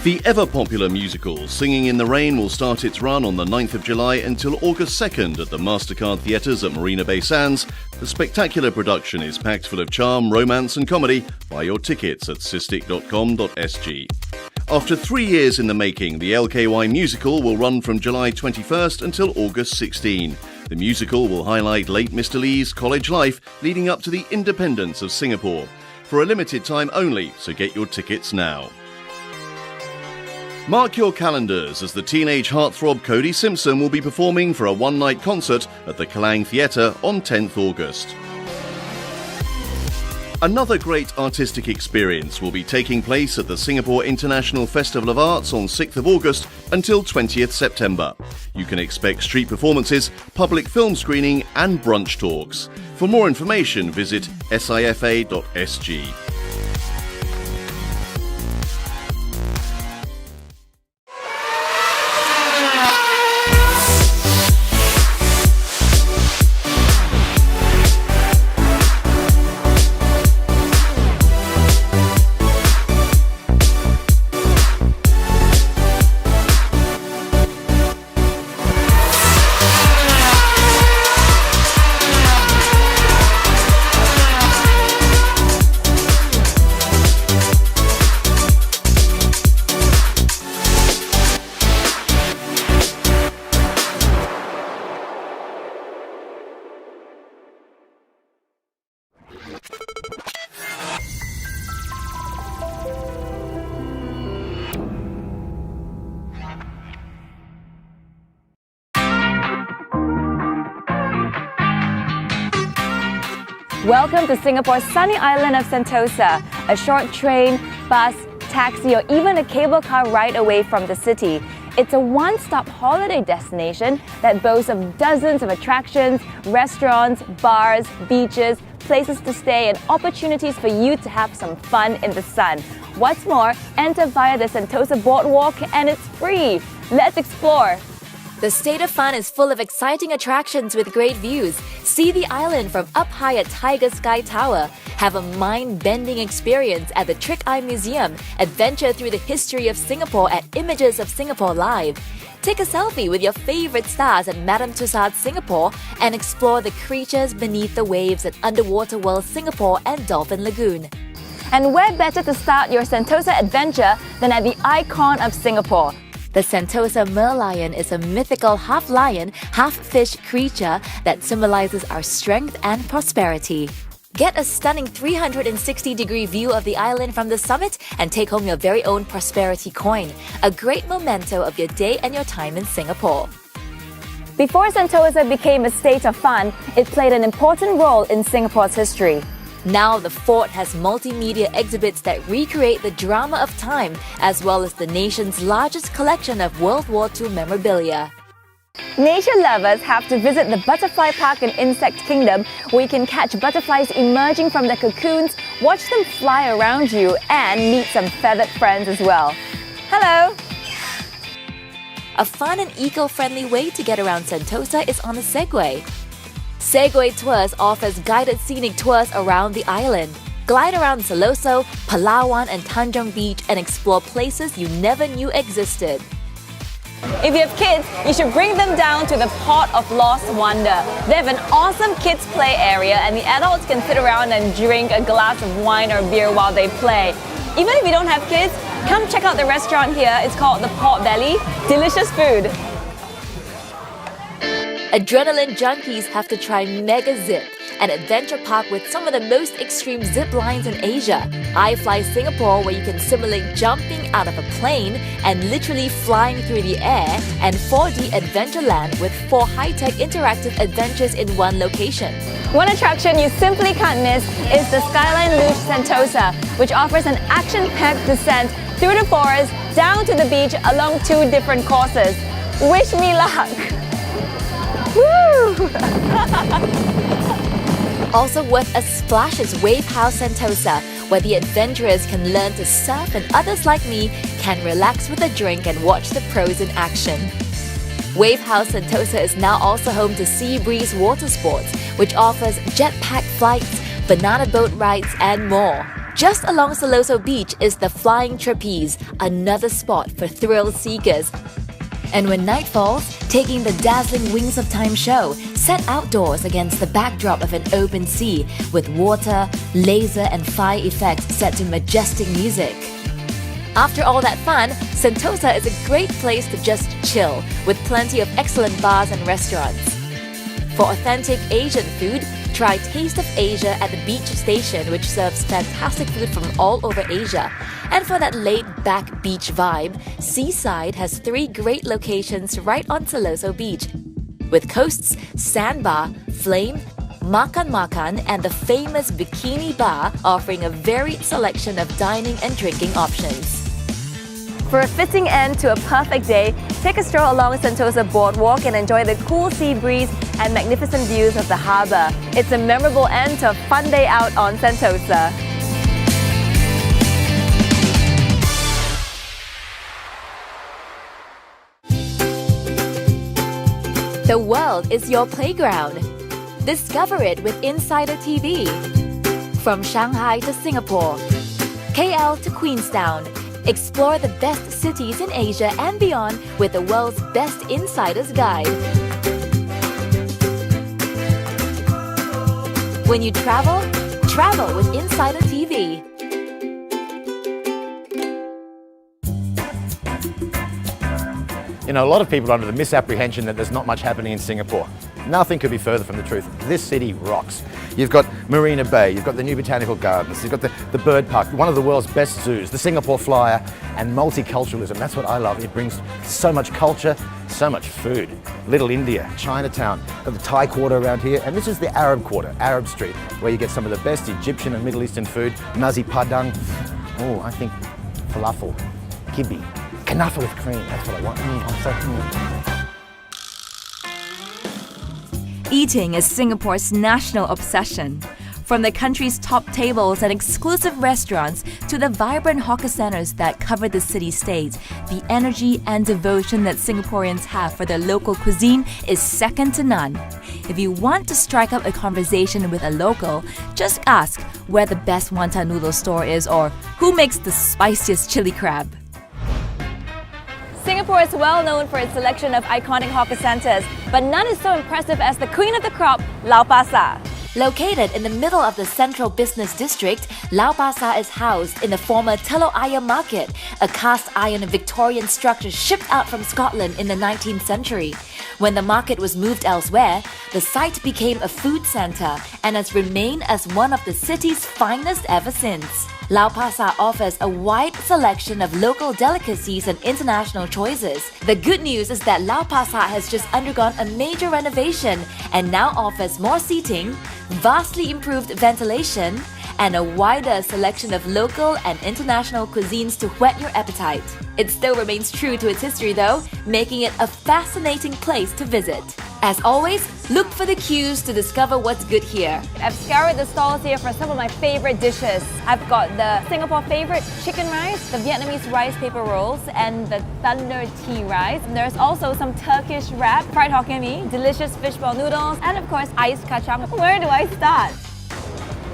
The ever-popular musical Singing in the Rain will start its run on the 9th of July until August 2nd at the MasterCard Theatres at Marina Bay Sands. The spectacular production is packed full of charm, romance and comedy. Buy your tickets at sistik.com.sg. After 3 years in the making, the LKY musical will run from July 21st until August 16. The musical will highlight late Mr. Lee's college life leading up to the independence of Singapore. For a limited time only, so get your tickets now. Mark your calendars as the teenage heartthrob Cody Simpson will be performing for a one-night concert at the Klang Theatre on 10th August. Another great artistic experience will be taking place at the Singapore International Festival of Arts on 6th of August until 20th September. You can expect street performances, public film screening and brunch talks. For more information, visit sifa.sg. Welcome to Singapore's sunny island of Sentosa, a short train, bus, taxi or even a cable car ride away from the city. It's a one-stop holiday destination that boasts of dozens of attractions, restaurants, bars, beaches, places to stay and opportunities for you to have some fun in the sun. What's more, enter via the Sentosa Boardwalk and it's free. Let's explore! The State of Fun is full of exciting attractions with great views. See the island from up high at Tiger Sky Tower. Have a mind-bending experience at the Trick Eye Museum. Adventure through the history of Singapore at Images of Singapore Live. Take a selfie with your favorite stars at Madame Tussauds Singapore and explore the creatures beneath the waves at Underwater World Singapore and Dolphin Lagoon. And where better to start your Sentosa adventure than at the icon of Singapore? The Sentosa Merlion is a mythical half-lion, half-fish creature that symbolizes our strength and prosperity. Get a stunning 360-degree view of the island from the summit and take home your very own prosperity coin, a great memento of your day and your time in Singapore. Before Sentosa became a state of fun, it played an important role in Singapore's history. Now the fort has multimedia exhibits that recreate the drama of time, as well as the nation's largest collection of World War II memorabilia. Nature lovers have to visit the Butterfly Park and Insect Kingdom, where you can catch butterflies emerging from their cocoons, watch them fly around you, and meet some feathered friends as well. Hello! A fun and eco-friendly way to get around Sentosa is on a Segway. Segway Tours offers guided scenic tours around the island. Glide around Siloso, Palawan and Tanjong Beach and explore places you never knew existed. If you have kids, you should bring them down to the Pot of Lost Wonder. They have an awesome kids play area and the adults can sit around and drink a glass of wine or beer while they play. Even if you don't have kids, come check out the restaurant here. It's called the Pot Belly. Delicious food. Adrenaline junkies have to try Mega Zip, an adventure park with some of the most extreme zip lines in Asia. iFly Singapore, where you can simulate jumping out of a plane and literally flying through the air, and 4D Adventureland with 4 high-tech interactive adventures in one location. One attraction you simply can't miss is the Skyline Luge Sentosa, which offers an action-packed descent through the forest, down to the beach along 2 different courses. Wish me luck! Woo! Also worth a splash is Wave House Sentosa, where the adventurers can learn to surf and others like me can relax with a drink and watch the pros in action. Wave House Sentosa is now also home to Sea Breeze Water Sports, which offers jetpack flights, banana boat rides and more. Just along Siloso Beach is the Flying Trapeze, another spot for thrill seekers. And when night falls, taking the dazzling Wings of Time show, set outdoors against the backdrop of an open sea with water, laser and fire effects set to majestic music. After all that fun, Sentosa is a great place to just chill, with plenty of excellent bars and restaurants. For authentic Asian food, try Taste of Asia at the beach station, which serves fantastic food from all over Asia. And for that laid-back beach vibe, Seaside has 3 great locations right on Siloso Beach, with Coast's Sandbar, Flame, Makan Makan, and the famous Bikini Bar offering a varied selection of dining and drinking options. For a fitting end to a perfect day, take a stroll along Sentosa Boardwalk and enjoy the cool sea breeze and magnificent views of the harbour. It's a memorable end to a fun day out on Sentosa. The world is your playground. Discover it with Insider TV. From Shanghai to Singapore, KL to Queenstown, explore the best cities in Asia and beyond with the world's best insider's guide. When you travel, travel with Insider TV. You know, a lot of people are under the misapprehension that there's not much happening in Singapore. Nothing could be further from the truth. This city rocks. You've got Marina Bay, you've got the new botanical gardens, you've got the bird park, one of the world's best zoos, the Singapore Flyer, and multiculturalism. That's what I love. It brings so much culture, so much food. Little India, Chinatown, got the Thai quarter around here, and this is the Arab quarter, Arab Street, where you get some of the best Egyptian and Middle Eastern food, nasi padang. Oh, I think falafel, kibbeh. Kanafa with cream, that's what I want. Eating is Singapore's national obsession. From the country's top tables and exclusive restaurants to the vibrant hawker centers that cover the city-state, the energy and devotion that Singaporeans have for their local cuisine is second to none. If you want to strike up a conversation with a local, just ask where the best wonton noodle store is or who makes the spiciest chili crab. Singapore is well known for its selection of iconic hawker centres, but none is so impressive as the queen of the crop, Lau Pa Sat. Located in the middle of the central business district, Lau Pa Sat is housed in the former Telok Ayer Market, a cast iron Victorian structure shipped out from Scotland in the 19th century. When the market was moved elsewhere, the site became a food centre and has remained as one of the city's finest ever since. Lau Pa Sat offers a wide selection of local delicacies and international choices. The good news is that Lau Pa Sat has just undergone a major renovation and now offers more seating, vastly improved ventilation, and a wider selection of local and international cuisines to whet your appetite. It still remains true to its history though, making it a fascinating place to visit. As always, look for the cues to discover what's good here. I've scoured the stalls here for some of my favorite dishes. I've got the Singapore favorite chicken rice, the Vietnamese rice paper rolls, and the thunder tea rice. And there's also some Turkish wrap, fried Hokkien mee, delicious fishball noodles, and of course iced kacang. Where do I start?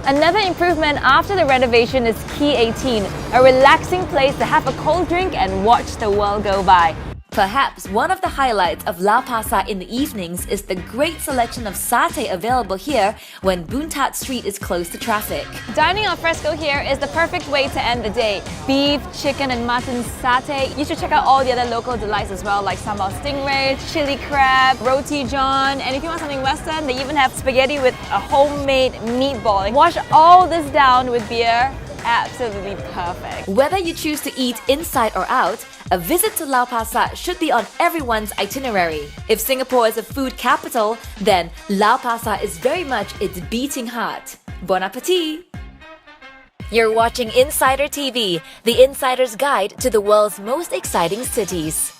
Another improvement after the renovation is Key 18, a relaxing place to have a cold drink and watch the world go by. Perhaps one of the highlights of Lau Pa Sat in the evenings is the great selection of satay available here when Boon Tat Street is closed to traffic. Dining al fresco here is the perfect way to end the day. Beef, chicken and mutton satay. You should check out all the other local delights as well, like sambal stingray, chili crab, roti john, and if you want something western, they even have spaghetti with a homemade meatball. Wash all this down with beer. Absolutely perfect. Whether you choose to eat inside or out, a visit to Lau Pa Sat should be on everyone's itinerary. If Singapore is a food capital, then Lau Pa Sat is very much its beating heart. Bon appetit! You're watching Insider TV, the insider's guide to the world's most exciting cities.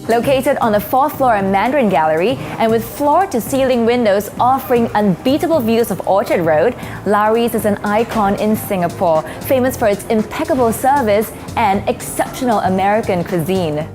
Located on the 4th floor of Mandarin Gallery and with floor-to-ceiling windows offering unbeatable views of Orchard Road, Lowry's is an icon in Singapore, famous for its impeccable service and exceptional American cuisine.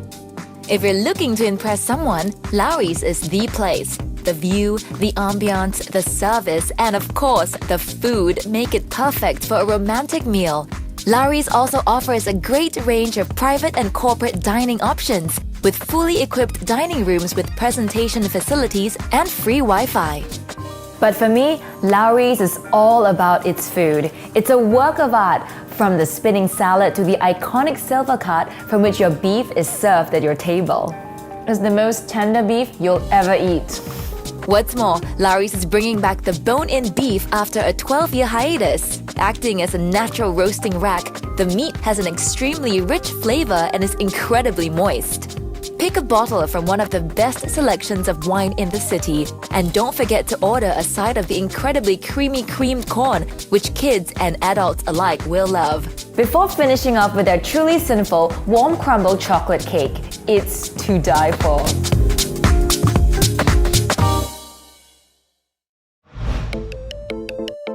If you're looking to impress someone, Lowry's is the place. The view, the ambiance, the service, and of course, the food make it perfect for a romantic meal. Lowry's also offers a great range of private and corporate dining options, with fully equipped dining rooms with presentation facilities and free Wi-Fi. But for me, Lowry's is all about its food. It's a work of art, from the spinning salad to the iconic silver cart from which your beef is served at your table. It's the most tender beef you'll ever eat. What's more, Lowry's is bringing back the bone-in beef after a 12-year hiatus. Acting as a natural roasting rack, the meat has an extremely rich flavor and is incredibly moist. Pick a bottle from one of the best selections of wine in the city, and don't forget to order a side of the incredibly creamy creamed corn, which kids and adults alike will love. Before finishing off with their truly sinful warm crumble chocolate cake, it's to die for.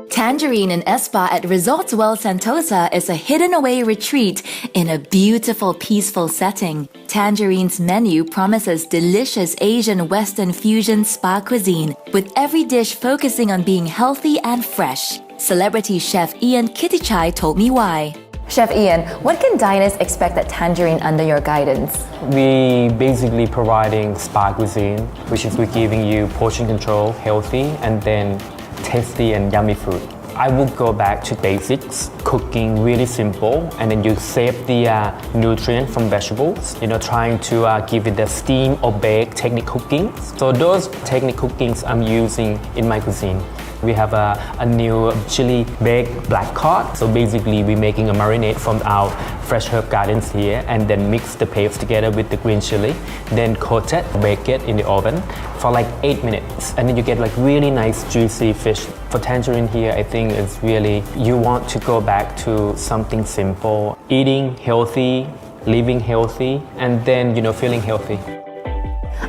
Tangerine in Espa at Resorts World Sentosa is a hidden-away retreat in a beautiful, peaceful setting. Tangerine's menu promises delicious Asian Western fusion spa cuisine, with every dish focusing on being healthy and fresh. Celebrity chef Ian Kittichai told me why. Chef Ian, what can diners expect at Tangerine under your guidance? We basically providing spa cuisine, which is we're giving you portion control, healthy, and then tasty and yummy food. I would go back to basics, cooking really simple, and then you save the nutrient from vegetables, trying to give it the steam or bake technique cooking. So those technique cookings I'm using in my cuisine. We have a new chili baked black cod. So basically we're making a marinade from our fresh herb gardens here and then mix the paste together with the green chili, then coat it, bake it in the oven for like 8 minutes. And then you get like really nice juicy fish. For Tangerine here, I think it's really, you want to go back to something simple, eating healthy, living healthy, and then, feeling healthy.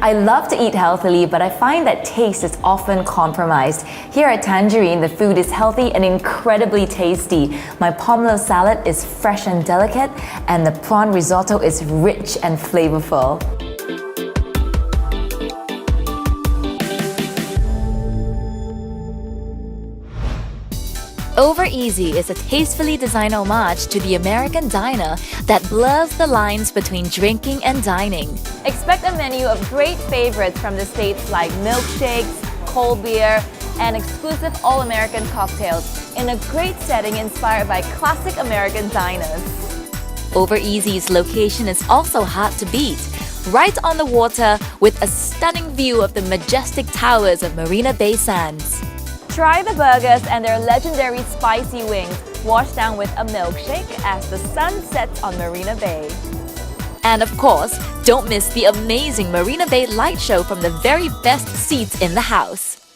I love to eat healthily, but I find that taste is often compromised. Here at Tangerine, the food is healthy and incredibly tasty. My pomelo salad is fresh and delicate, and the prawn risotto is rich and flavorful. Over Easy is a tastefully designed homage to the American diner that blurs the lines between drinking and dining. Expect a menu of great favorites from the States like milkshakes, cold beer, and exclusive all-American cocktails in a great setting inspired by classic American diners. Over Easy's location is also hard to beat. Right on the water with a stunning view of the majestic towers of Marina Bay Sands. Try the burgers and their legendary spicy wings, washed down with a milkshake as the sun sets on Marina Bay. And of course, don't miss the amazing Marina Bay light show from the very best seats in the house.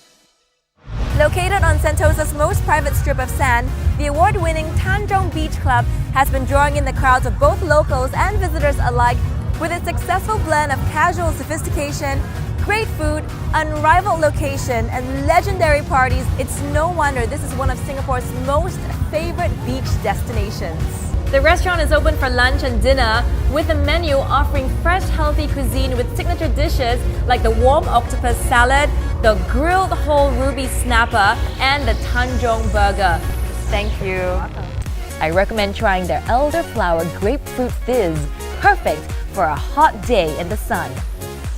Located on Sentosa's most private strip of sand, the award-winning Tanjong Beach Club has been drawing in the crowds of both locals and visitors alike with its successful blend of casual sophistication, great food, unrivaled location, and legendary parties. It's no wonder this is one of Singapore's most favorite beach destinations. The restaurant is open for lunch and dinner, with a menu offering fresh, healthy cuisine with signature dishes like the warm octopus salad, the grilled whole ruby snapper, and the Tanjong burger. Thank you. I recommend trying their elderflower grapefruit fizz, perfect for a hot day in the sun.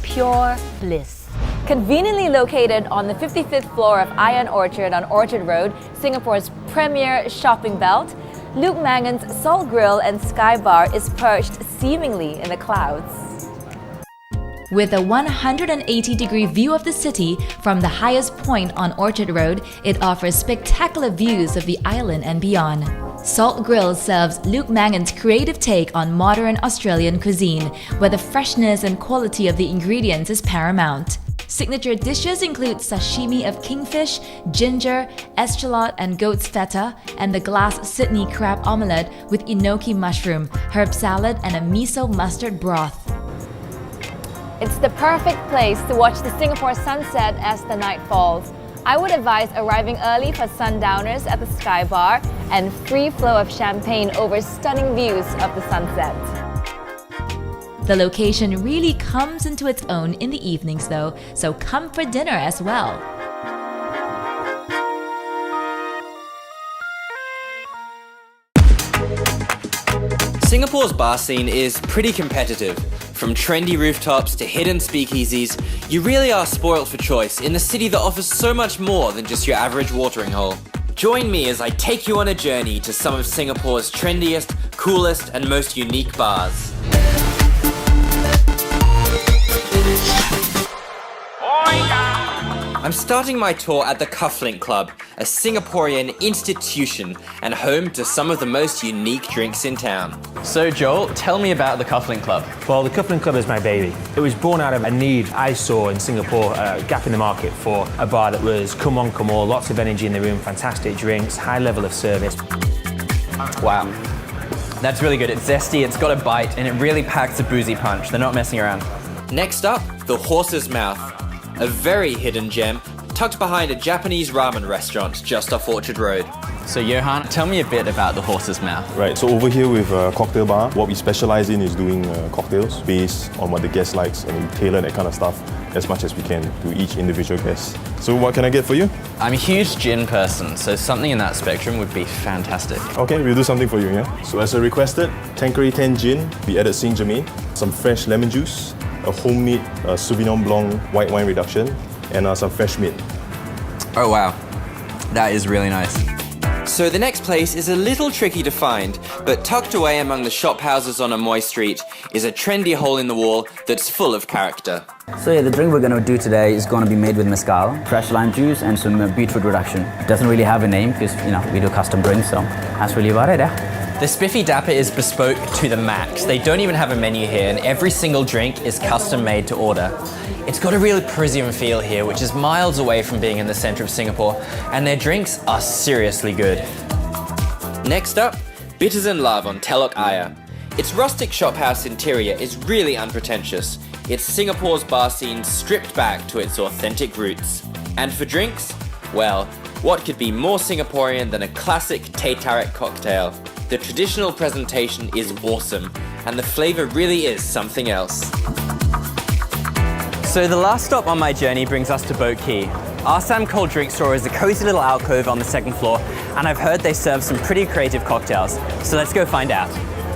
Pure bliss. Conveniently located on the 55th floor of Ion Orchard on Orchard Road, Singapore's premier shopping belt, Luke Mangan's Salt Grill and Sky Bar is perched seemingly in the clouds. With a 180-degree view of the city from the highest point on Orchard Road, it offers spectacular views of the island and beyond. Salt Grill serves Luke Mangan's creative take on modern Australian cuisine, where the freshness and quality of the ingredients is paramount. Signature dishes include sashimi of kingfish, ginger, eschalot and goat's feta, and the glass Sydney crab omelette with enoki mushroom, herb salad, and a miso mustard broth. It's the perfect place to watch the Singapore sunset as the night falls. I would advise arriving early for sundowners at the Sky Bar and free flow of champagne over stunning views of the sunset. The location really comes into its own in the evenings though, so come for dinner as well. Singapore's bar scene is pretty competitive. From trendy rooftops to hidden speakeasies, you really are spoiled for choice in a city that offers so much more than just your average watering hole. Join me as I take you on a journey to some of Singapore's trendiest, coolest and most unique bars. I'm starting my tour at the Cufflink Club, a Singaporean institution and home to some of the most unique drinks in town. So Joel, tell me about the Cufflink Club. Well, the Cufflink Club is my baby. It was born out of a need I saw in Singapore, a gap in the market for a bar that was come on, come all, lots of energy in the room, fantastic drinks, high level of service. Wow. That's really good. It's zesty, it's got a bite, and it really packs a boozy punch. They're not messing around. Next up, the Horse's Mouth, a very hidden gem tucked behind a Japanese ramen restaurant just off Orchard Road. So Johan, tell me a bit about the Horse's Mouth. Right, so over here with a cocktail bar, what we specialize in is doing cocktails based on what the guest likes, and we tailor that kind of stuff as much as we can to each individual guest. So what can I get for you? I'm a huge gin person, so something in that spectrum would be fantastic. Okay, we'll do something for you, yeah? So as I requested, Tanqueray 10 gin, we added Saint Germain, some fresh lemon juice, a homemade Sauvignon Blanc white wine reduction, and some fresh meat. Oh wow, that is really nice. So the next place is a little tricky to find, but tucked away among the shop houses on Amoy Street is a trendy hole in the wall that's full of character. So yeah, the drink we're going to do today is going to be made with mezcal, fresh lime juice and some beetroot reduction. Doesn't really have a name because, you know, we do custom drinks, so that's really about it, yeah. The Spiffy Dapper is bespoke to the max. They don't even have a menu here, and every single drink is custom made to order. It's got a real Parisian feel here, which is miles away from being in the center of Singapore, and their drinks are seriously good. Next up, Bitters and Love on Telok Ayer. Its rustic shophouse interior is really unpretentious. It's Singapore's bar scene stripped back to its authentic roots. And for drinks, well, what could be more Singaporean than a classic teh tarik cocktail? The traditional presentation is awesome, and the flavor really is something else. So the last stop on my journey brings us to Boat Quay. SACM Cold Drink Store is a cozy little alcove on the second floor, and I've heard they serve some pretty creative cocktails. So let's go find out.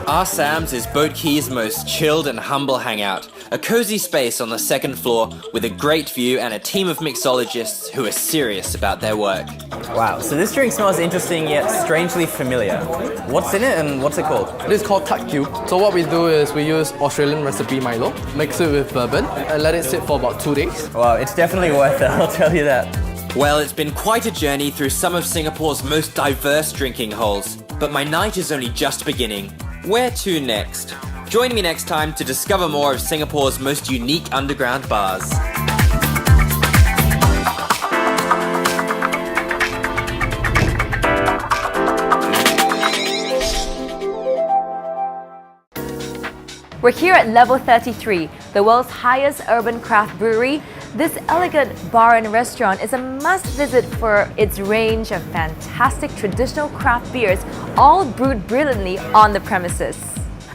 SACM's is Boat Quay's most chilled and humble hangout, a cozy space on the second floor with a great view and a team of mixologists who are serious about their work. Wow, so this drink smells interesting yet strangely familiar. What's in it and what's it called? It is called Cut Cube. So what we do is we use Australian recipe Milo, mix it with bourbon and let it sit for about 2 days. Wow, it's definitely worth it, I'll tell you that. Well, it's been quite a journey through some of Singapore's most diverse drinking holes, but my night is only just beginning. Where to next? Join me next time to discover more of Singapore's most unique underground bars. We're here at Level 33, the world's highest urban craft brewery. This elegant bar and restaurant is a must-visit for its range of fantastic traditional craft beers, all brewed brilliantly on the premises.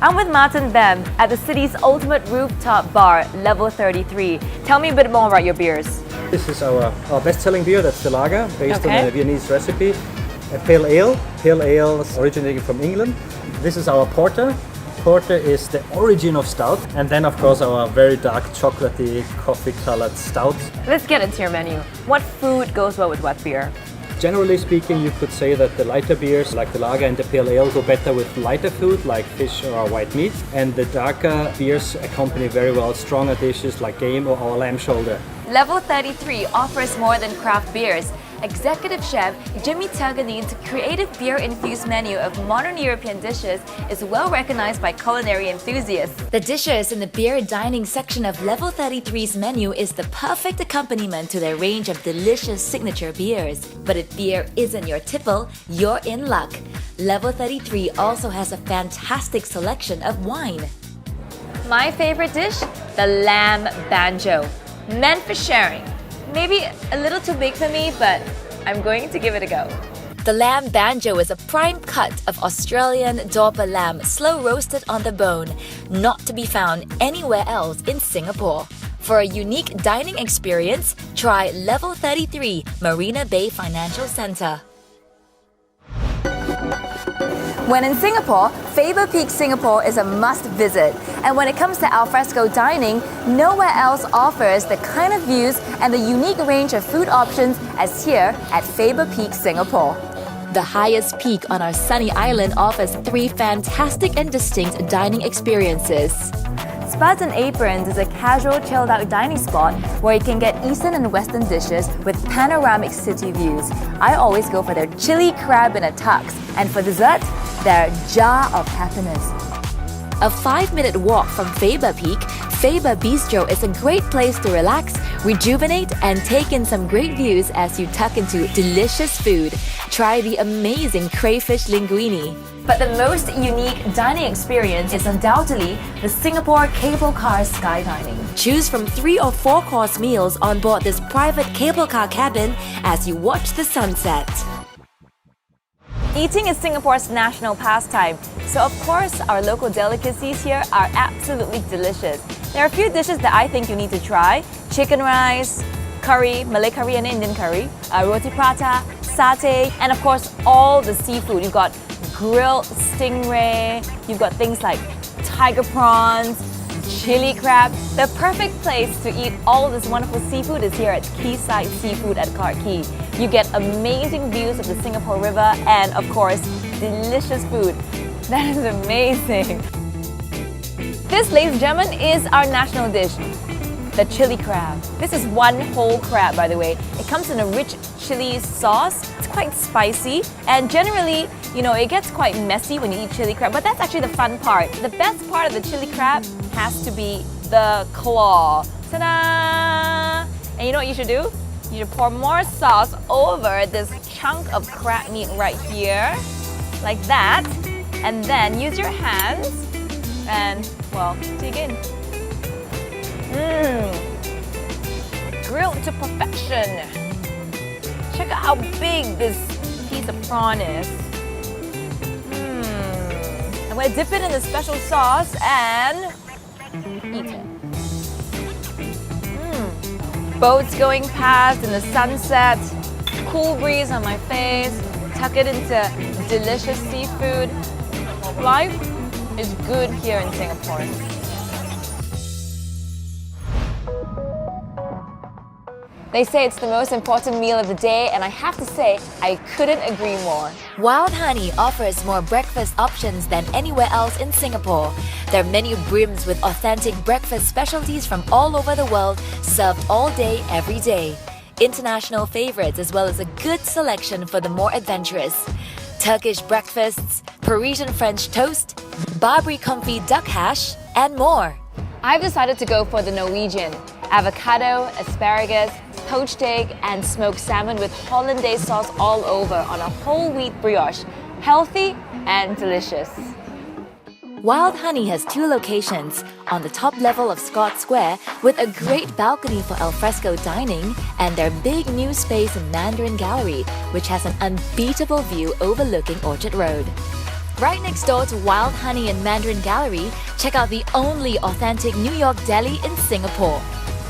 I'm with Martin Bam at the city's ultimate rooftop bar, Level 33. Tell me a bit more about your beers. This is our best-selling beer, that's the lager, based on a Viennese recipe. A pale ale originating from England. This is our porter. Porter is the origin of stout, and then of course our very dark chocolatey coffee-colored stout. Let's get into your menu. What food goes well with what beer? Generally speaking, you could say that the lighter beers like the lager and the pale ale go better with lighter food like fish or white meat, and the darker beers accompany very well stronger dishes like game or lamb shoulder. Level 33 offers more than craft beers. Executive Chef Jimmy Turganid's creative beer-infused menu of modern European dishes is well recognized by culinary enthusiasts. The dishes in the beer dining section of Level 33's menu is the perfect accompaniment to their range of delicious signature beers. But if beer isn't your tipple, you're in luck. Level 33 also has a fantastic selection of wine. My favorite dish? The lamb banjo. Meant for sharing. Maybe a little too big for me, but I'm going to give it a go. The lamb banjo is a prime cut of Australian Dorper lamb, slow roasted on the bone, not to be found anywhere else in Singapore. For a unique dining experience, try Level 33 Marina Bay Financial Centre. When in Singapore, Faber Peak Singapore is a must-visit. And when it comes to alfresco dining, nowhere else offers the kind of views and the unique range of food options as here at Faber Peak Singapore. The highest peak on our sunny island offers 3 fantastic and distinct dining experiences. Spuds and Aprons is a casual, chilled-out dining spot where you can get Eastern and Western dishes with panoramic city views. I always go for their chili crab in a tux, and for dessert, their jar of happiness. A 5-minute walk from Faber Peak, Faber Bistro is a great place to relax, rejuvenate, and take in some great views as you tuck into delicious food. Try the amazing crayfish linguine. But the most unique dining experience is undoubtedly the Singapore cable car skydining. Choose from 3 or 4 course meals on board this private cable car cabin as you watch the sunset. Eating is Singapore's national pastime, so of course our local delicacies here are absolutely delicious. There are a few dishes that I think you need to try. Chicken rice, curry, Malay curry and Indian curry, roti prata, satay, and of course all the seafood. You've got grilled stingray, you've got things like tiger prawns, chili crab. The perfect place to eat all of this wonderful seafood is here at Quayside Seafood at Clarke Quay. You get amazing views of the Singapore River and, of course, delicious food. That is amazing. This, ladies and gentlemen, is our national dish, the chili crab. This is one whole crab, by the way. It comes in a rich chili sauce. It's quite spicy, and generally, you know, it gets quite messy when you eat chili crab, but that's actually the fun part. The best part of the chili crab has to be the claw. Ta-da! And you know what you should do? You should pour more sauce over this chunk of crab meat right here, like that, and then use your hands and, well, dig in. Grilled to perfection. Check out how big this piece of prawn is. I'm gonna dip it in the special sauce and eat it. Boats going past in the sunset, cool breeze on my face, tuck it into delicious seafood. Life is good here in Singapore. They say it's the most important meal of the day, and I have to say, I couldn't agree more. Wild Honey offers more breakfast options than anywhere else in Singapore. Their menu brims with authentic breakfast specialties from all over the world, served all day, every day. International favorites as well as a good selection for the more adventurous. Turkish breakfasts, Parisian French toast, Barbary comfy duck hash, and more. I've decided to go for the Norwegian. Avocado, asparagus, poached egg, and smoked salmon with hollandaise sauce all over on a whole wheat brioche. Healthy and delicious. Wild Honey has two locations, on the top level of Scott Square with a great balcony for alfresco dining and their big new space in Mandarin Gallery, which has an unbeatable view overlooking Orchard Road. Right next door to Wild Honey and Mandarin Gallery, check out the only authentic New York deli in Singapore.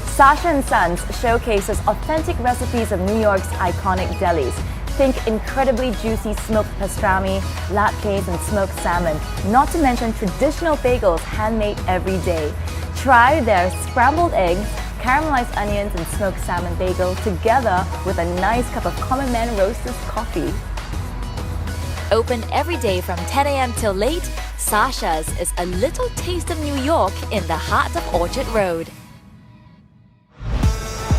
Sasha & Sons showcases authentic recipes of New York's iconic delis. Think incredibly juicy smoked pastrami, latkes and smoked salmon, not to mention traditional bagels handmade every day. Try their scrambled eggs, caramelized onions and smoked salmon bagel together with a nice cup of Common Man Roasters coffee. Open every day from 10 a.m. till late, Sasha's is a little taste of New York in the heart of Orchard Road.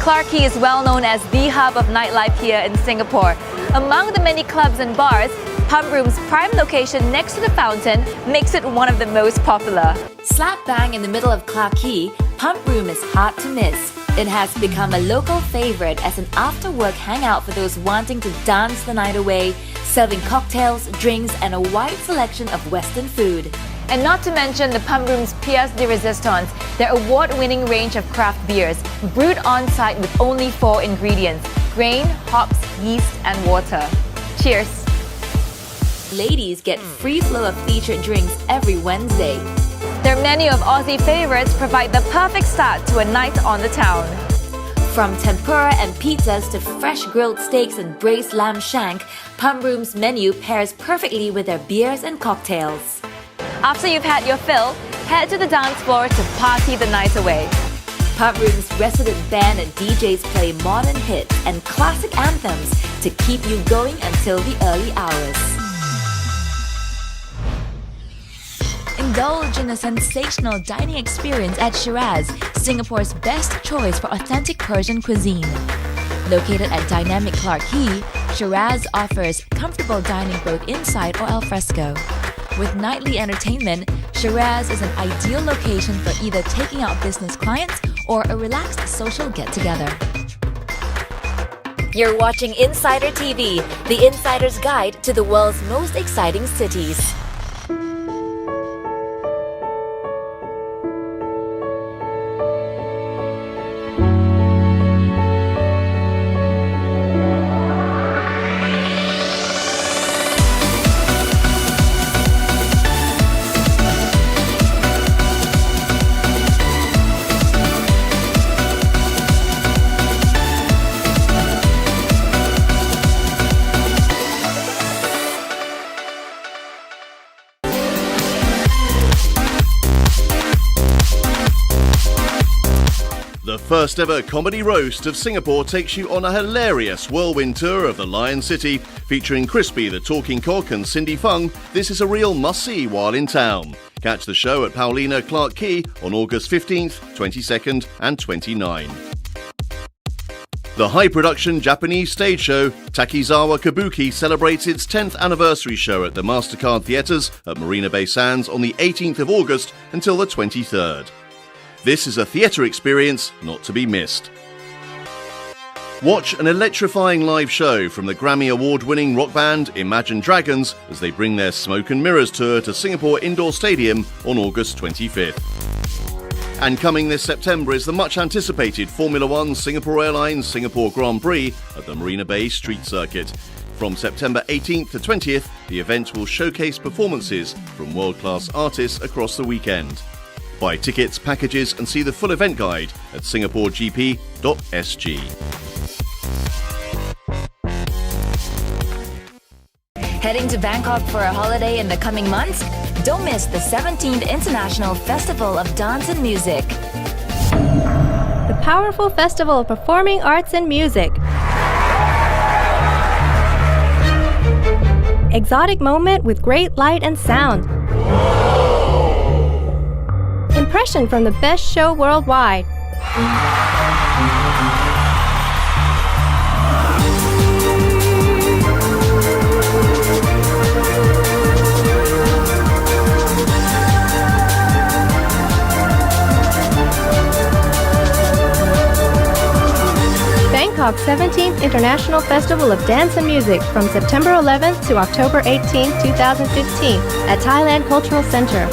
Clarke Quay is well known as the hub of nightlife here in Singapore. Among the many clubs and bars, Pump Room's prime location next to the fountain makes it one of the most popular. Slap bang in the middle of Clarke Quay, Pump Room is hard to miss. It has become a local favorite as an after-work hangout for those wanting to dance the night away, serving cocktails, drinks, and a wide selection of Western food. And not to mention the Pump Room's pièce de résistance, their award-winning range of craft beers, brewed on-site with only 4 ingredients: grain, hops, yeast, and water. Cheers! Ladies get free flow of featured drinks every Wednesday. Their menu of Aussie favorites provide the perfect start to a night on the town. From tempura and pizzas to fresh grilled steaks and braised lamb shank, Pump Room's menu pairs perfectly with their beers and cocktails. After you've had your fill, head to the dance floor to party the night away. Pump Room's resident band and DJs play modern hits and classic anthems to keep you going until the early hours. Indulge in a sensational dining experience at Shiraz, Singapore's best choice for authentic Persian cuisine. Located at dynamic Clarke Quay, Shiraz offers comfortable dining both inside or al fresco. With nightly entertainment, Shiraz is an ideal location for either taking out business clients or a relaxed social get-together. You're watching Insider TV, the insider's guide to the world's most exciting cities. The first ever comedy roast of Singapore takes you on a hilarious whirlwind tour of the Lion City, featuring Crispy the Talking Cock and Cindy Fung. This is a real must-see while in town. Catch the show at Paulina Clarke Quay on August 15th, 22nd and 29th. The high-production Japanese stage show Takizawa Kabuki celebrates its 10th anniversary show at the MasterCard Theatres at Marina Bay Sands on the 18th of August until the 23rd. This is a theatre experience not to be missed. Watch an electrifying live show from the Grammy Award-winning rock band Imagine Dragons as they bring their Smoke and Mirrors tour to Singapore Indoor Stadium on August 25th. And coming this September is the much-anticipated Formula One Singapore Airlines Singapore Grand Prix at the Marina Bay Street Circuit. From September 18th to 20th, the event will showcase performances from world-class artists across the weekend. Buy tickets, packages and see the full event guide at singaporegp.sg. Heading to Bangkok for a holiday in the coming months? Don't miss the 17th International Festival of Dance and Music. The powerful festival of performing arts and music. Exotic moment with great light and sound. Impression from the best show worldwide. Bangkok's 17th International Festival of Dance and Music from September 11th to October 18th, 2015 at Thailand Cultural Center.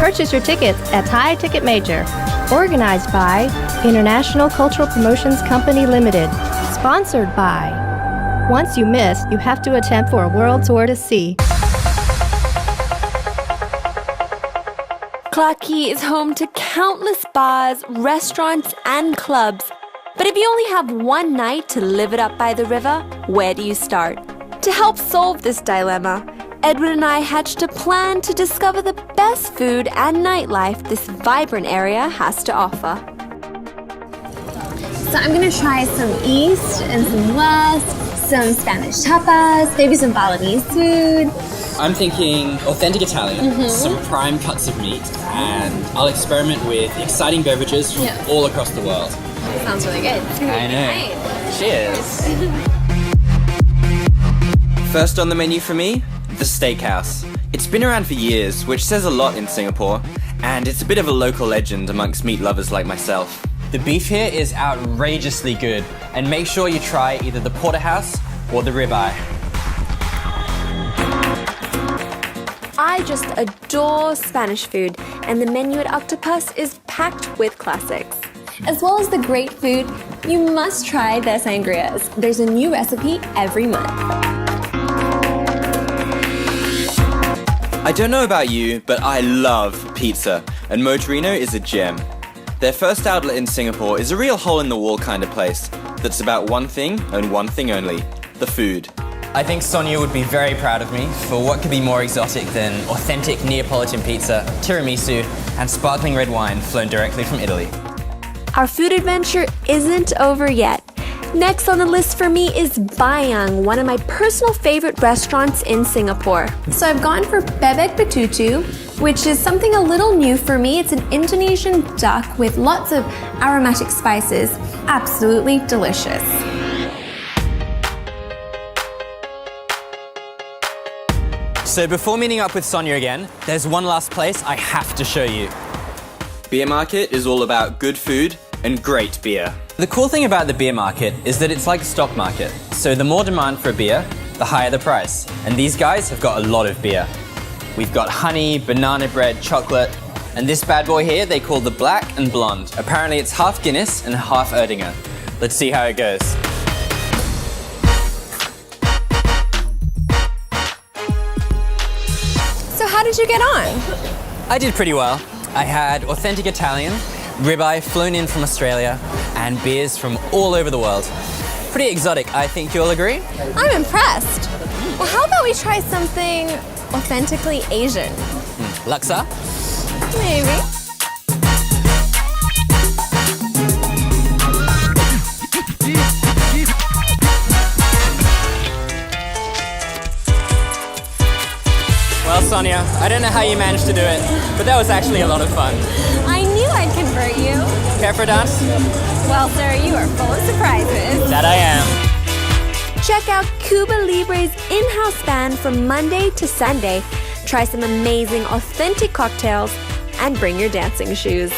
Purchase your tickets at Thai Ticket Major. Organized by International Cultural Promotions Company Limited. Sponsored by. Once you miss, you have to attempt for a world tour to see. Clarke Quay is home to countless bars, restaurants, and clubs. But if you only have one night to live it up by the river, where do you start? To help solve this dilemma, Edward and I hatched a plan to discover the best food and nightlife this vibrant area has to offer. So I'm gonna try some East and some West, some Spanish tapas, maybe some Balinese food. I'm thinking authentic Italian, some prime cuts of meat, and I'll experiment with exciting beverages from all across the world. Sounds really good. I know. Cheers. First on the menu for me, the steakhouse. It's been around for years, which says a lot in Singapore, and it's a bit of a local legend amongst meat lovers like myself. The beef here is outrageously good, and make sure you try either the porterhouse or the ribeye. I just adore Spanish food, and the menu at Octopus is packed with classics. As well as the great food, you must try their sangrias. There's a new recipe every month. I don't know about you, but I love pizza, and Motorino is a gem. Their first outlet in Singapore is a real hole-in-the-wall kind of place that's about one thing and one thing only, the food. I think Sonia would be very proud of me for what could be more exotic than authentic Neapolitan pizza, tiramisu, and sparkling red wine flown directly from Italy. Our food adventure isn't over yet. Next on the list for me is Bayang, one of my personal favorite restaurants in Singapore. So I've gone for bebek betutu, which is something a little new for me. It's an Indonesian duck with lots of aromatic spices. Absolutely delicious. So before meeting up with Sonia again, there's one last place I have to show you. Beer Market is all about good food and great beer. The cool thing about the beer market is that it's like a stock market. So the more demand for a beer, the higher the price. And these guys have got a lot of beer. We've got honey, banana bread, chocolate, and this bad boy here they call the Black and Blonde. Apparently it's half Guinness and half Erdinger. Let's see how it goes. So how did you get on? I did pretty well. I had authentic Italian, ribeye flown in from Australia, and beers from all over the world. Pretty exotic, I think you'll agree? I'm impressed. Well, how about we try something authentically Asian? Laksa? Maybe. Well, Sonia, I don't know how you managed to do it, but that was actually a lot of fun. I knew I'd convert you. Care for a dance? Well, sir, you are full of surprises. That I am. Check out Cuba Libre's in-house band from Monday to Sunday. Try some amazing authentic cocktails and bring your dancing shoes.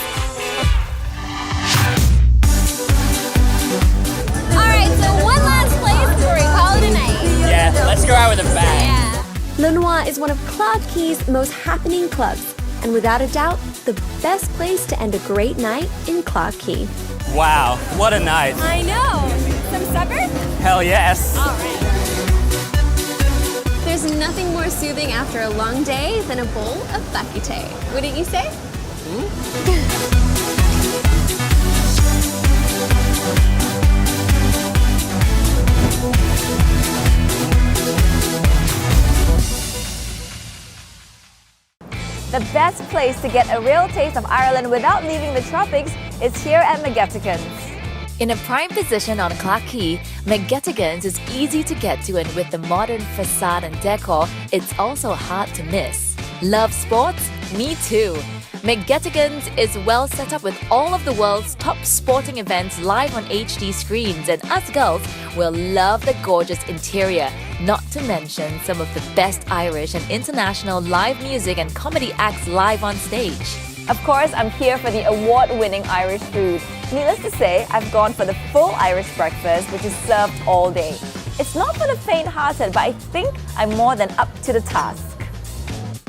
All right, so one last place before we call it a night. Yeah, let's go out with a bang. Yeah. Le Noir is one of Clarke Quay's most happening clubs, and without a doubt, the best place to end a great night in Clarke Quay. Wow, what a night. I know. Some supper? Hell yes. All right. There's nothing more soothing after a long day than a bowl of bakute. Wouldn't you say? The best place to get a real taste of Ireland without leaving the tropics is here at McGettigan's. In a prime position on Clarke Quay, McGettigan's is easy to get to, and with the modern facade and decor, it's also hard to miss. Love sports? Me too. McGettigan's is well set up with all of the world's top sporting events live on HD screens, and us girls will love the gorgeous interior, not to mention some of the best Irish and international live music and comedy acts live on stage. Of course, I'm here for the award-winning Irish food. Needless to say, I've gone for the full Irish breakfast, which is served all day. It's not for the faint-hearted, but I think I'm more than up to the task.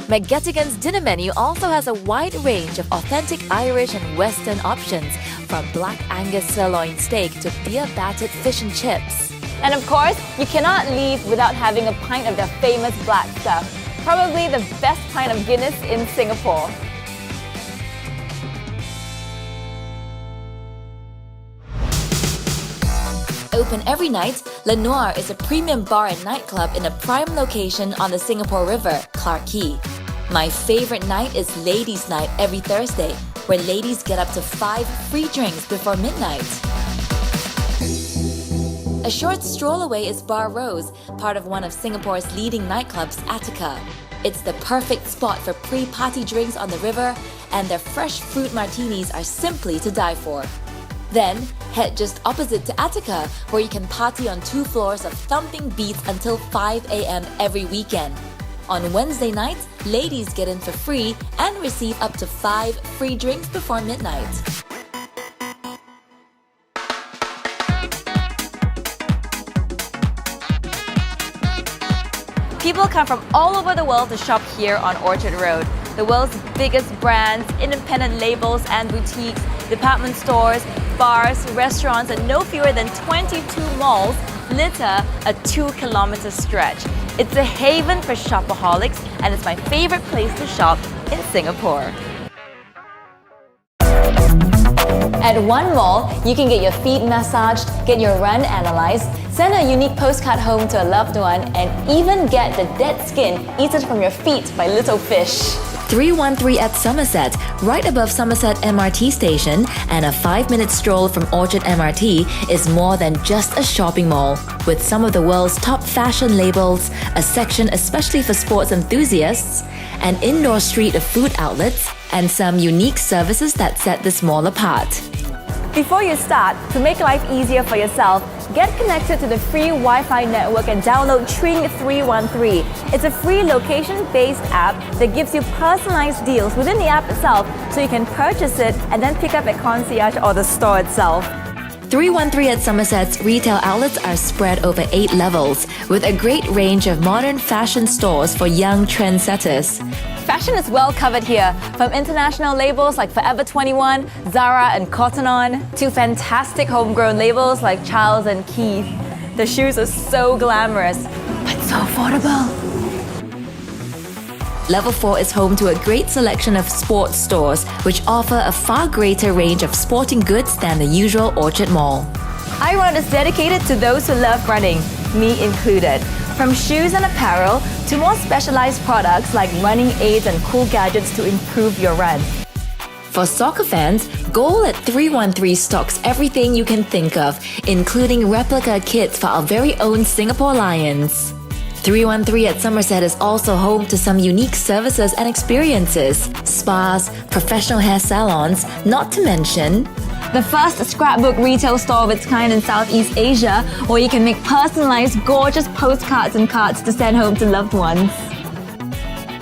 McGettigan's dinner menu also has a wide range of authentic Irish and Western options, from black Angus sirloin steak to beer-battered fish and chips. And of course, you cannot leave without having a pint of their famous black stuff. Probably the best pint of Guinness in Singapore. Open every night, Le Noir is a premium bar and nightclub in a prime location on the Singapore River, Clarke Quay. My favorite night is Ladies' Night every Thursday, where ladies get up to 5 free drinks before midnight. A short stroll away is Bar Rose, part of one of Singapore's leading nightclubs, Attica. It's the perfect spot for pre-party drinks on the river, and their fresh fruit martinis are simply to die for. Then, head just opposite to Attica, where you can party on 2 floors of thumping beats until 5 a.m. every weekend. On Wednesday nights, ladies get in for free and receive up to 5 free drinks before midnight. People come from all over the world to shop here on Orchard Road. The world's biggest brands, independent labels and boutiques, department stores, bars, restaurants, and no fewer than 22 malls litter a 2-kilometer stretch. It's a haven for shopaholics, and it's my favorite place to shop in Singapore. At one mall, you can get your feet massaged, get your run analyzed, send a unique postcard home to a loved one, and even get the dead skin eaten from your feet by little fish. 313 at Somerset, right above Somerset MRT station, and a 5-minute stroll from Orchard MRT is more than just a shopping mall. With some of the world's top fashion labels, a section especially for sports enthusiasts, an indoor street of food outlets, and some unique services that set this mall apart. Before you start, to make life easier for yourself, get connected to the free Wi-Fi network and download Tring 313. It's a free location-based app that gives you personalized deals within the app itself, so you can purchase it and then pick up at concierge or the store itself. 313 at Somerset's retail outlets are spread over 8 levels, with a great range of modern fashion stores for young trendsetters. Fashion is well covered here, from international labels like Forever 21, Zara and Cotton On, to fantastic homegrown labels like Charles and Keith. The shoes are so glamorous, but so affordable. Level 4 is home to a great selection of sports stores, which offer a far greater range of sporting goods than the usual Orchard Mall. iRun is dedicated to those who love running, me included. From shoes and apparel to more specialized products like running aids and cool gadgets to improve your run. For soccer fans, Goal at 313 stocks everything you can think of, including replica kits for our very own Singapore Lions. 313 at Somerset is also home to some unique services and experiences, spas, professional hair salons, not to mention the first scrapbook retail store of its kind in Southeast Asia, where you can make personalized, gorgeous postcards and cards to send home to loved ones.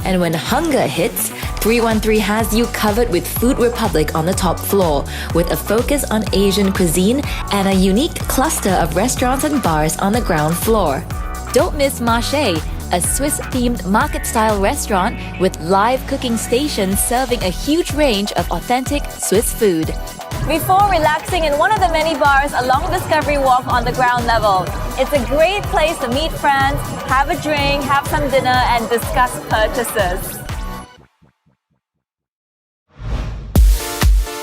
And when hunger hits, 313 has you covered with Food Republic on the top floor, with a focus on Asian cuisine and a unique cluster of restaurants and bars on the ground floor. Don't miss Marché, a Swiss-themed market-style restaurant with live cooking stations serving a huge range of authentic Swiss food. Before relaxing in one of the many bars along Discovery Walk on the ground level, it's a great place to meet friends, have a drink, have some dinner, and discuss purchases.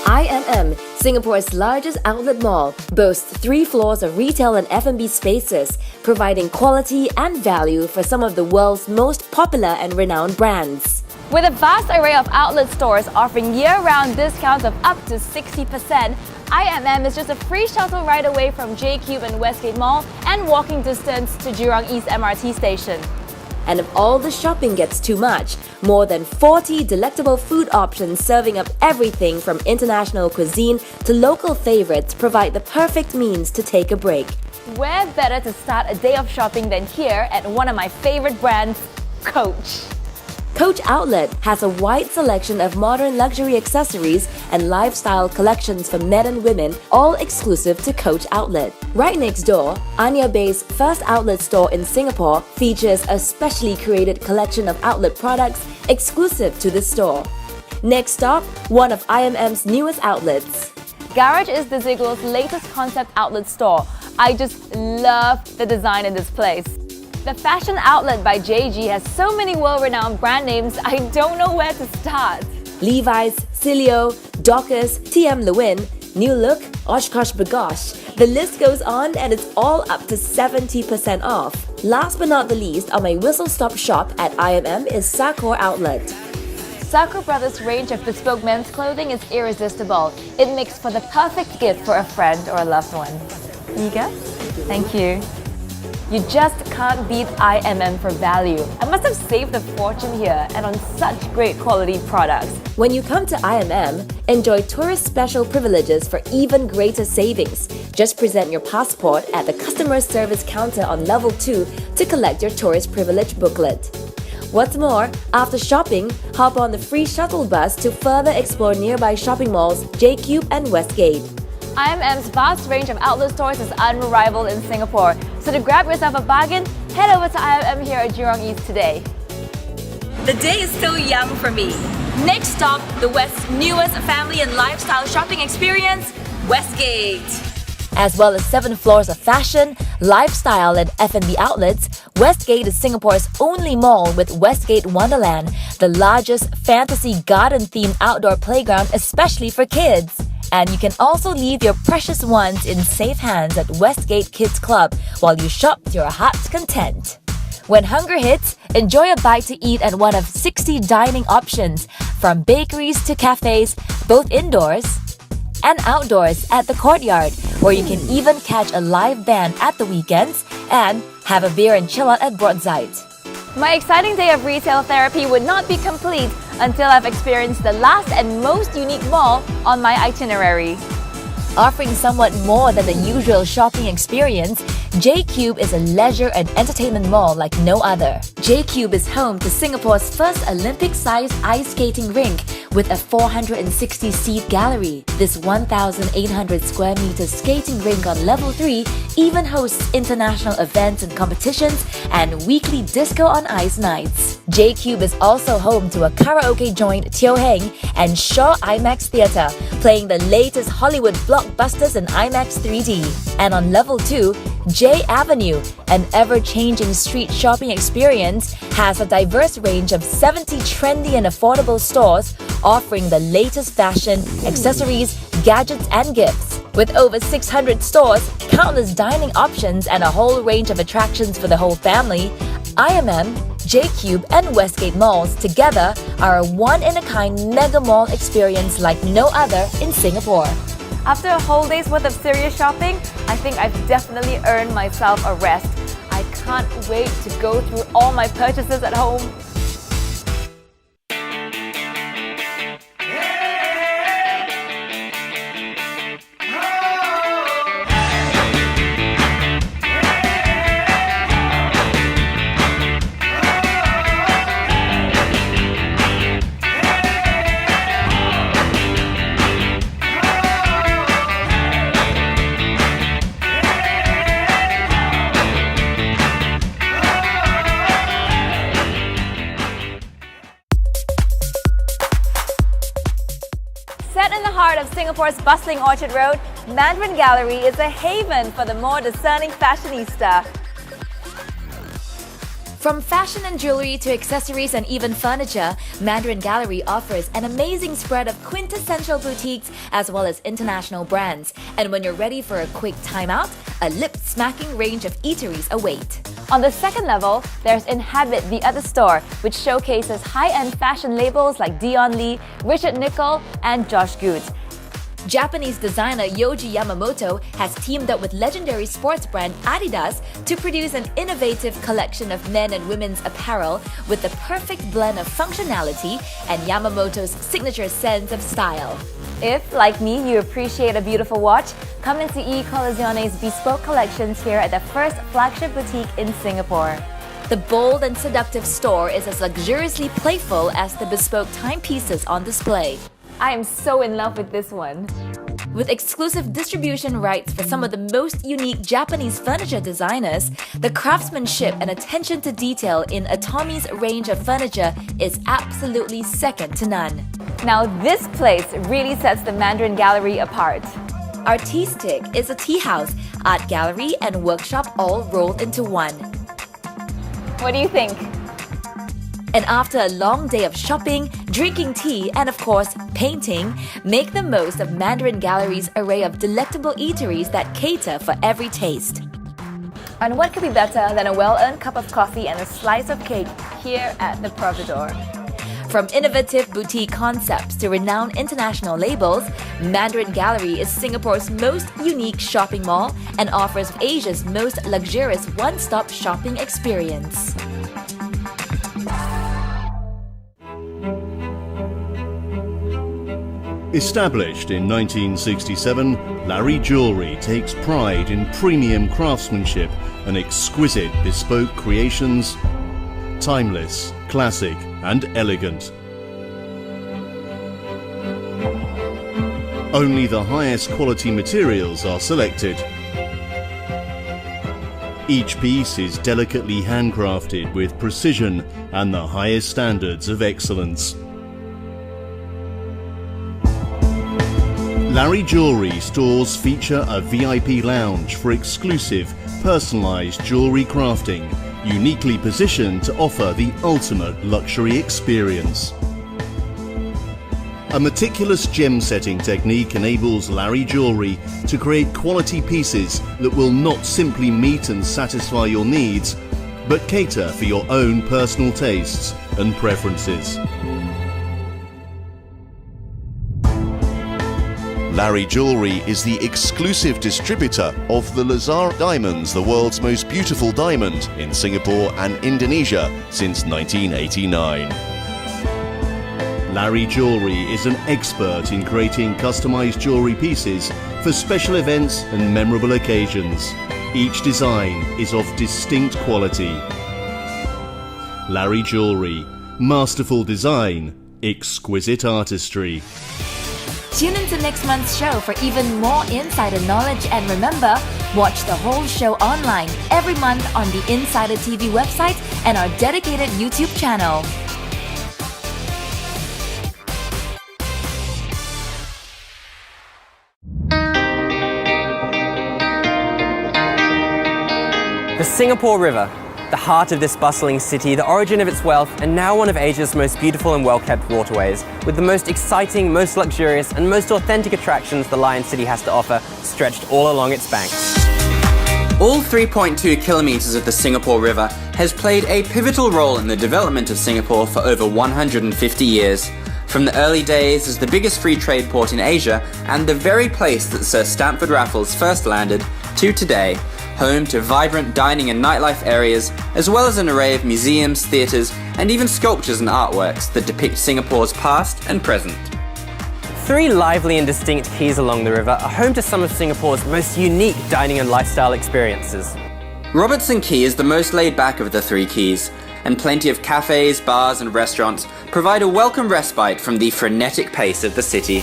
IMM, Singapore's largest outlet mall, boasts 3 floors of retail and F&B spaces, providing quality and value for some of the world's most popular and renowned brands. With a vast array of outlet stores offering year-round discounts of up to 60%, IMM is just a free shuttle ride away from J-Cube and Westgate Mall and walking distance to Jurong East MRT station. And if all the shopping gets too much, more than 40 delectable food options serving up everything from international cuisine to local favorites provide the perfect means to take a break. Where better to start a day of shopping than here at one of my favorite brands, Coach. Coach Outlet has a wide selection of modern luxury accessories and lifestyle collections for men and women, all exclusive to Coach Outlet. Right next door, Anya Bay's first outlet store in Singapore features a specially curated collection of outlet products exclusive to the store. Next stop, one of IMM's newest outlets. Garage is Desigual's latest concept outlet store. I just love the design in this place. The fashion outlet by JG has so many world-renowned brand names, I don't know where to start. Levi's, Cilio, Dockers, TM Lewin, New Look, Oshkosh Bagosh. The list goes on and it's all up to 70% off. Last but not the least, on my whistle-stop shop at IMM is Sakor Outlet. Sakura Brothers' range of bespoke men's clothing is irresistible. It makes for the perfect gift for a friend or a loved one. Nika? Thank you. You just can't beat IMM for value. I must have saved a fortune here and on such great quality products. When you come to IMM, enjoy tourist special privileges for even greater savings. Just present your passport at the customer service counter on level 2 to collect your tourist privilege booklet. What's more, after shopping, hop on the free shuttle bus to further explore nearby shopping malls, J-Cube and Westgate. IMM's vast range of outlet stores is unrivaled in Singapore. So to grab yourself a bargain, head over to IMM here at Jurong East today. The day is still young for me. Next stop, the West's newest family and lifestyle shopping experience, Westgate. As well as 7 floors of fashion, lifestyle and F&B outlets, Westgate is Singapore's only mall with Westgate Wonderland, the largest fantasy garden-themed outdoor playground especially for kids. And you can also leave your precious ones in safe hands at Westgate Kids Club while you shop to your heart's content. When hunger hits, enjoy a bite to eat at one of 60 dining options, from bakeries to cafes, both indoors and outdoors at the courtyard, where you can even catch a live band at the weekends and have a beer and chill out at Broadside. My exciting day of retail therapy would not be complete until I've experienced the last and most unique mall on my itinerary. Offering somewhat more than the usual shopping experience, J-Cube is a leisure and entertainment mall like no other. J-Cube is home to Singapore's first Olympic-sized ice skating rink with a 460-seat gallery. This 1,800 square meter skating rink on level 3 even hosts international events and competitions and weekly disco on ice nights. J-Cube is also home to a karaoke joint Teo Heng and Shaw IMAX Theatre, playing the latest Hollywood blockbusters in IMAX 3D. And on level 2, J Avenue, an ever-changing street shopping experience, has a diverse range of 70 trendy and affordable stores offering the latest fashion, accessories, gadgets and gifts. With over 600 stores, countless dining options and a whole range of attractions for the whole family, IMM, J-Cube and Westgate malls together are a one-in-a-kind mega mall experience like no other in Singapore. After a whole day's worth of serious shopping, I think I've definitely earned myself a rest. I can't wait to go through all my purchases at home. Set in the heart of Singapore's bustling Orchard Road, Mandarin Gallery is a haven for the more discerning fashionista. From fashion and jewelry to accessories and even furniture, Mandarin Gallery offers an amazing spread of quintessential boutiques as well as international brands. And when you're ready for a quick time out, a lip-smacking range of eateries await. On the second level, there's Inhabit, the other store, which showcases high-end fashion labels like Dion Lee, Richard Nicol, and Josh Good. Japanese designer Yohji Yamamoto has teamed up with legendary sports brand Adidas to produce an innovative collection of men and women's apparel with the perfect blend of functionality and Yamamoto's signature sense of style. If, like me, you appreciate a beautiful watch, come and see E. Collezioni's bespoke collections here at the first flagship boutique in Singapore. The bold and seductive store is as luxuriously playful as the bespoke timepieces on display. I am so in love with this one. With exclusive distribution rights for some of the most unique Japanese furniture designers, the craftsmanship and attention to detail in Atomi's range of furniture is absolutely second to none. Now this place really sets the Mandarin Gallery apart. Artistic is a tea house, art gallery, and workshop all rolled into one. What do you think? And after a long day of shopping, drinking tea, and of course, painting, make the most of Mandarin Gallery's array of delectable eateries that cater for every taste. And what could be better than a well-earned cup of coffee and a slice of cake here at the Providore? From innovative boutique concepts to renowned international labels, Mandarin Gallery is Singapore's most unique shopping mall and offers Asia's most luxurious one-stop shopping experience. Established in 1967, Larry Jewellery takes pride in premium craftsmanship and exquisite bespoke creations, timeless, classic and elegant. Only the highest quality materials are selected. Each piece is delicately handcrafted with precision and the highest standards of excellence. Larry Jewellery stores feature a VIP lounge for exclusive, personalised jewellery crafting, uniquely positioned to offer the ultimate luxury experience. A meticulous gem setting technique enables Larry Jewellery to create quality pieces that will not simply meet and satisfy your needs, but cater for your own personal tastes and preferences. Larry Jewellery is the exclusive distributor of the Lazar Diamonds, the world's most beautiful diamond, in Singapore and Indonesia since 1989. Larry Jewellery is an expert in creating customised jewellery pieces for special events and memorable occasions. Each design is of distinct quality. Larry Jewellery, masterful design, exquisite artistry. Tune into next month's show for even more insider knowledge, and remember, watch the whole show online every month on the Insider TV website and our dedicated YouTube channel. The Singapore River, the heart of this bustling city, the origin of its wealth, and now one of Asia's most beautiful and well-kept waterways, with the most exciting, most luxurious, and most authentic attractions the Lion City has to offer, stretched all along its banks. All 3.2 kilometres of the Singapore River has played a pivotal role in the development of Singapore for over 150 years. From the early days as the biggest free trade port in Asia and the very place that Sir Stamford Raffles first landed, to today, home to vibrant dining and nightlife areas, as well as an array of museums, theatres, and even sculptures and artworks that depict Singapore's past and present. 3 lively and distinct quays along the river are home to some of Singapore's most unique dining and lifestyle experiences. Robertson Quay is the most laid back of the 3 quays, and plenty of cafes, bars and restaurants provide a welcome respite from the frenetic pace of the city.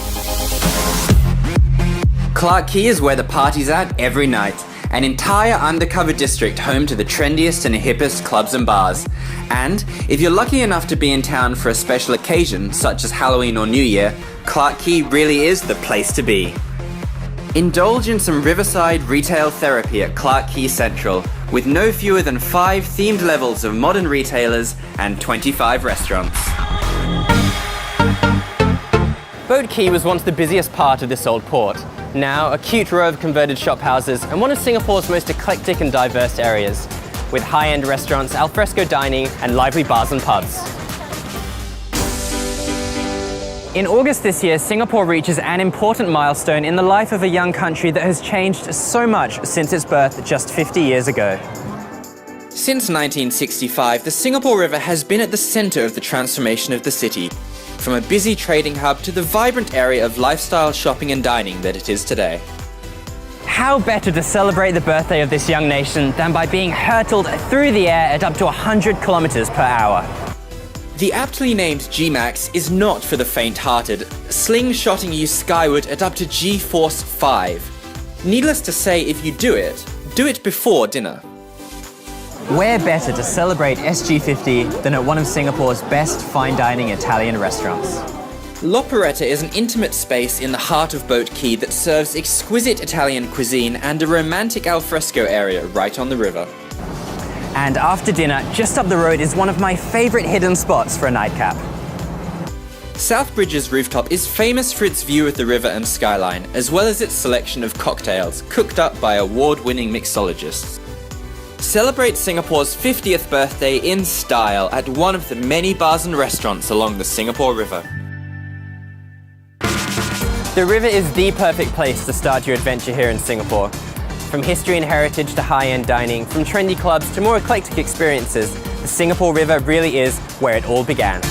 Clarke Quay is where the party's at every night, an entire undercover district home to the trendiest and hippest clubs and bars. And if you're lucky enough to be in town for a special occasion, such as Halloween or New Year, Clarke Quay really is the place to be. Indulge in some riverside retail therapy at Clarke Quay Central, with no fewer than 5 themed levels of modern retailers and 25 restaurants. Boat Quay was once the busiest part of this old port. Now, a cute row of converted shophouses and one of Singapore's most eclectic and diverse areas, with high-end restaurants, alfresco dining, and lively bars and pubs. In August this year, Singapore reaches an important milestone in the life of a young country that has changed so much since its birth just 50 years ago. Since 1965, the Singapore River has been at the centre of the transformation of the city, from a busy trading hub to the vibrant area of lifestyle shopping and dining that it is today. how better to celebrate the birthday of this young nation than by being hurtled through the air at up to 100 kilometers per hour? The aptly named G-Max is not for the faint-hearted, slingshotting you skyward at up to G-Force 5. Needless to say, if you do it before dinner. Where better to celebrate SG50 than at one of Singapore's best fine dining Italian restaurants? L'Operetta is an intimate space in the heart of Boat Quay that serves exquisite Italian cuisine and a romantic alfresco area right on the river. And after dinner, just up the road is one of my favourite hidden spots for a nightcap. Southbridge's rooftop is famous for its view of the river and skyline, as well as its selection of cocktails cooked up by award-winning mixologists. Celebrate Singapore's 50th birthday in style at one of the many bars and restaurants along the Singapore River. The river is the perfect place to start your adventure here in Singapore. From history and heritage to high-end dining, from trendy clubs to more eclectic experiences, the Singapore River really is where it all began.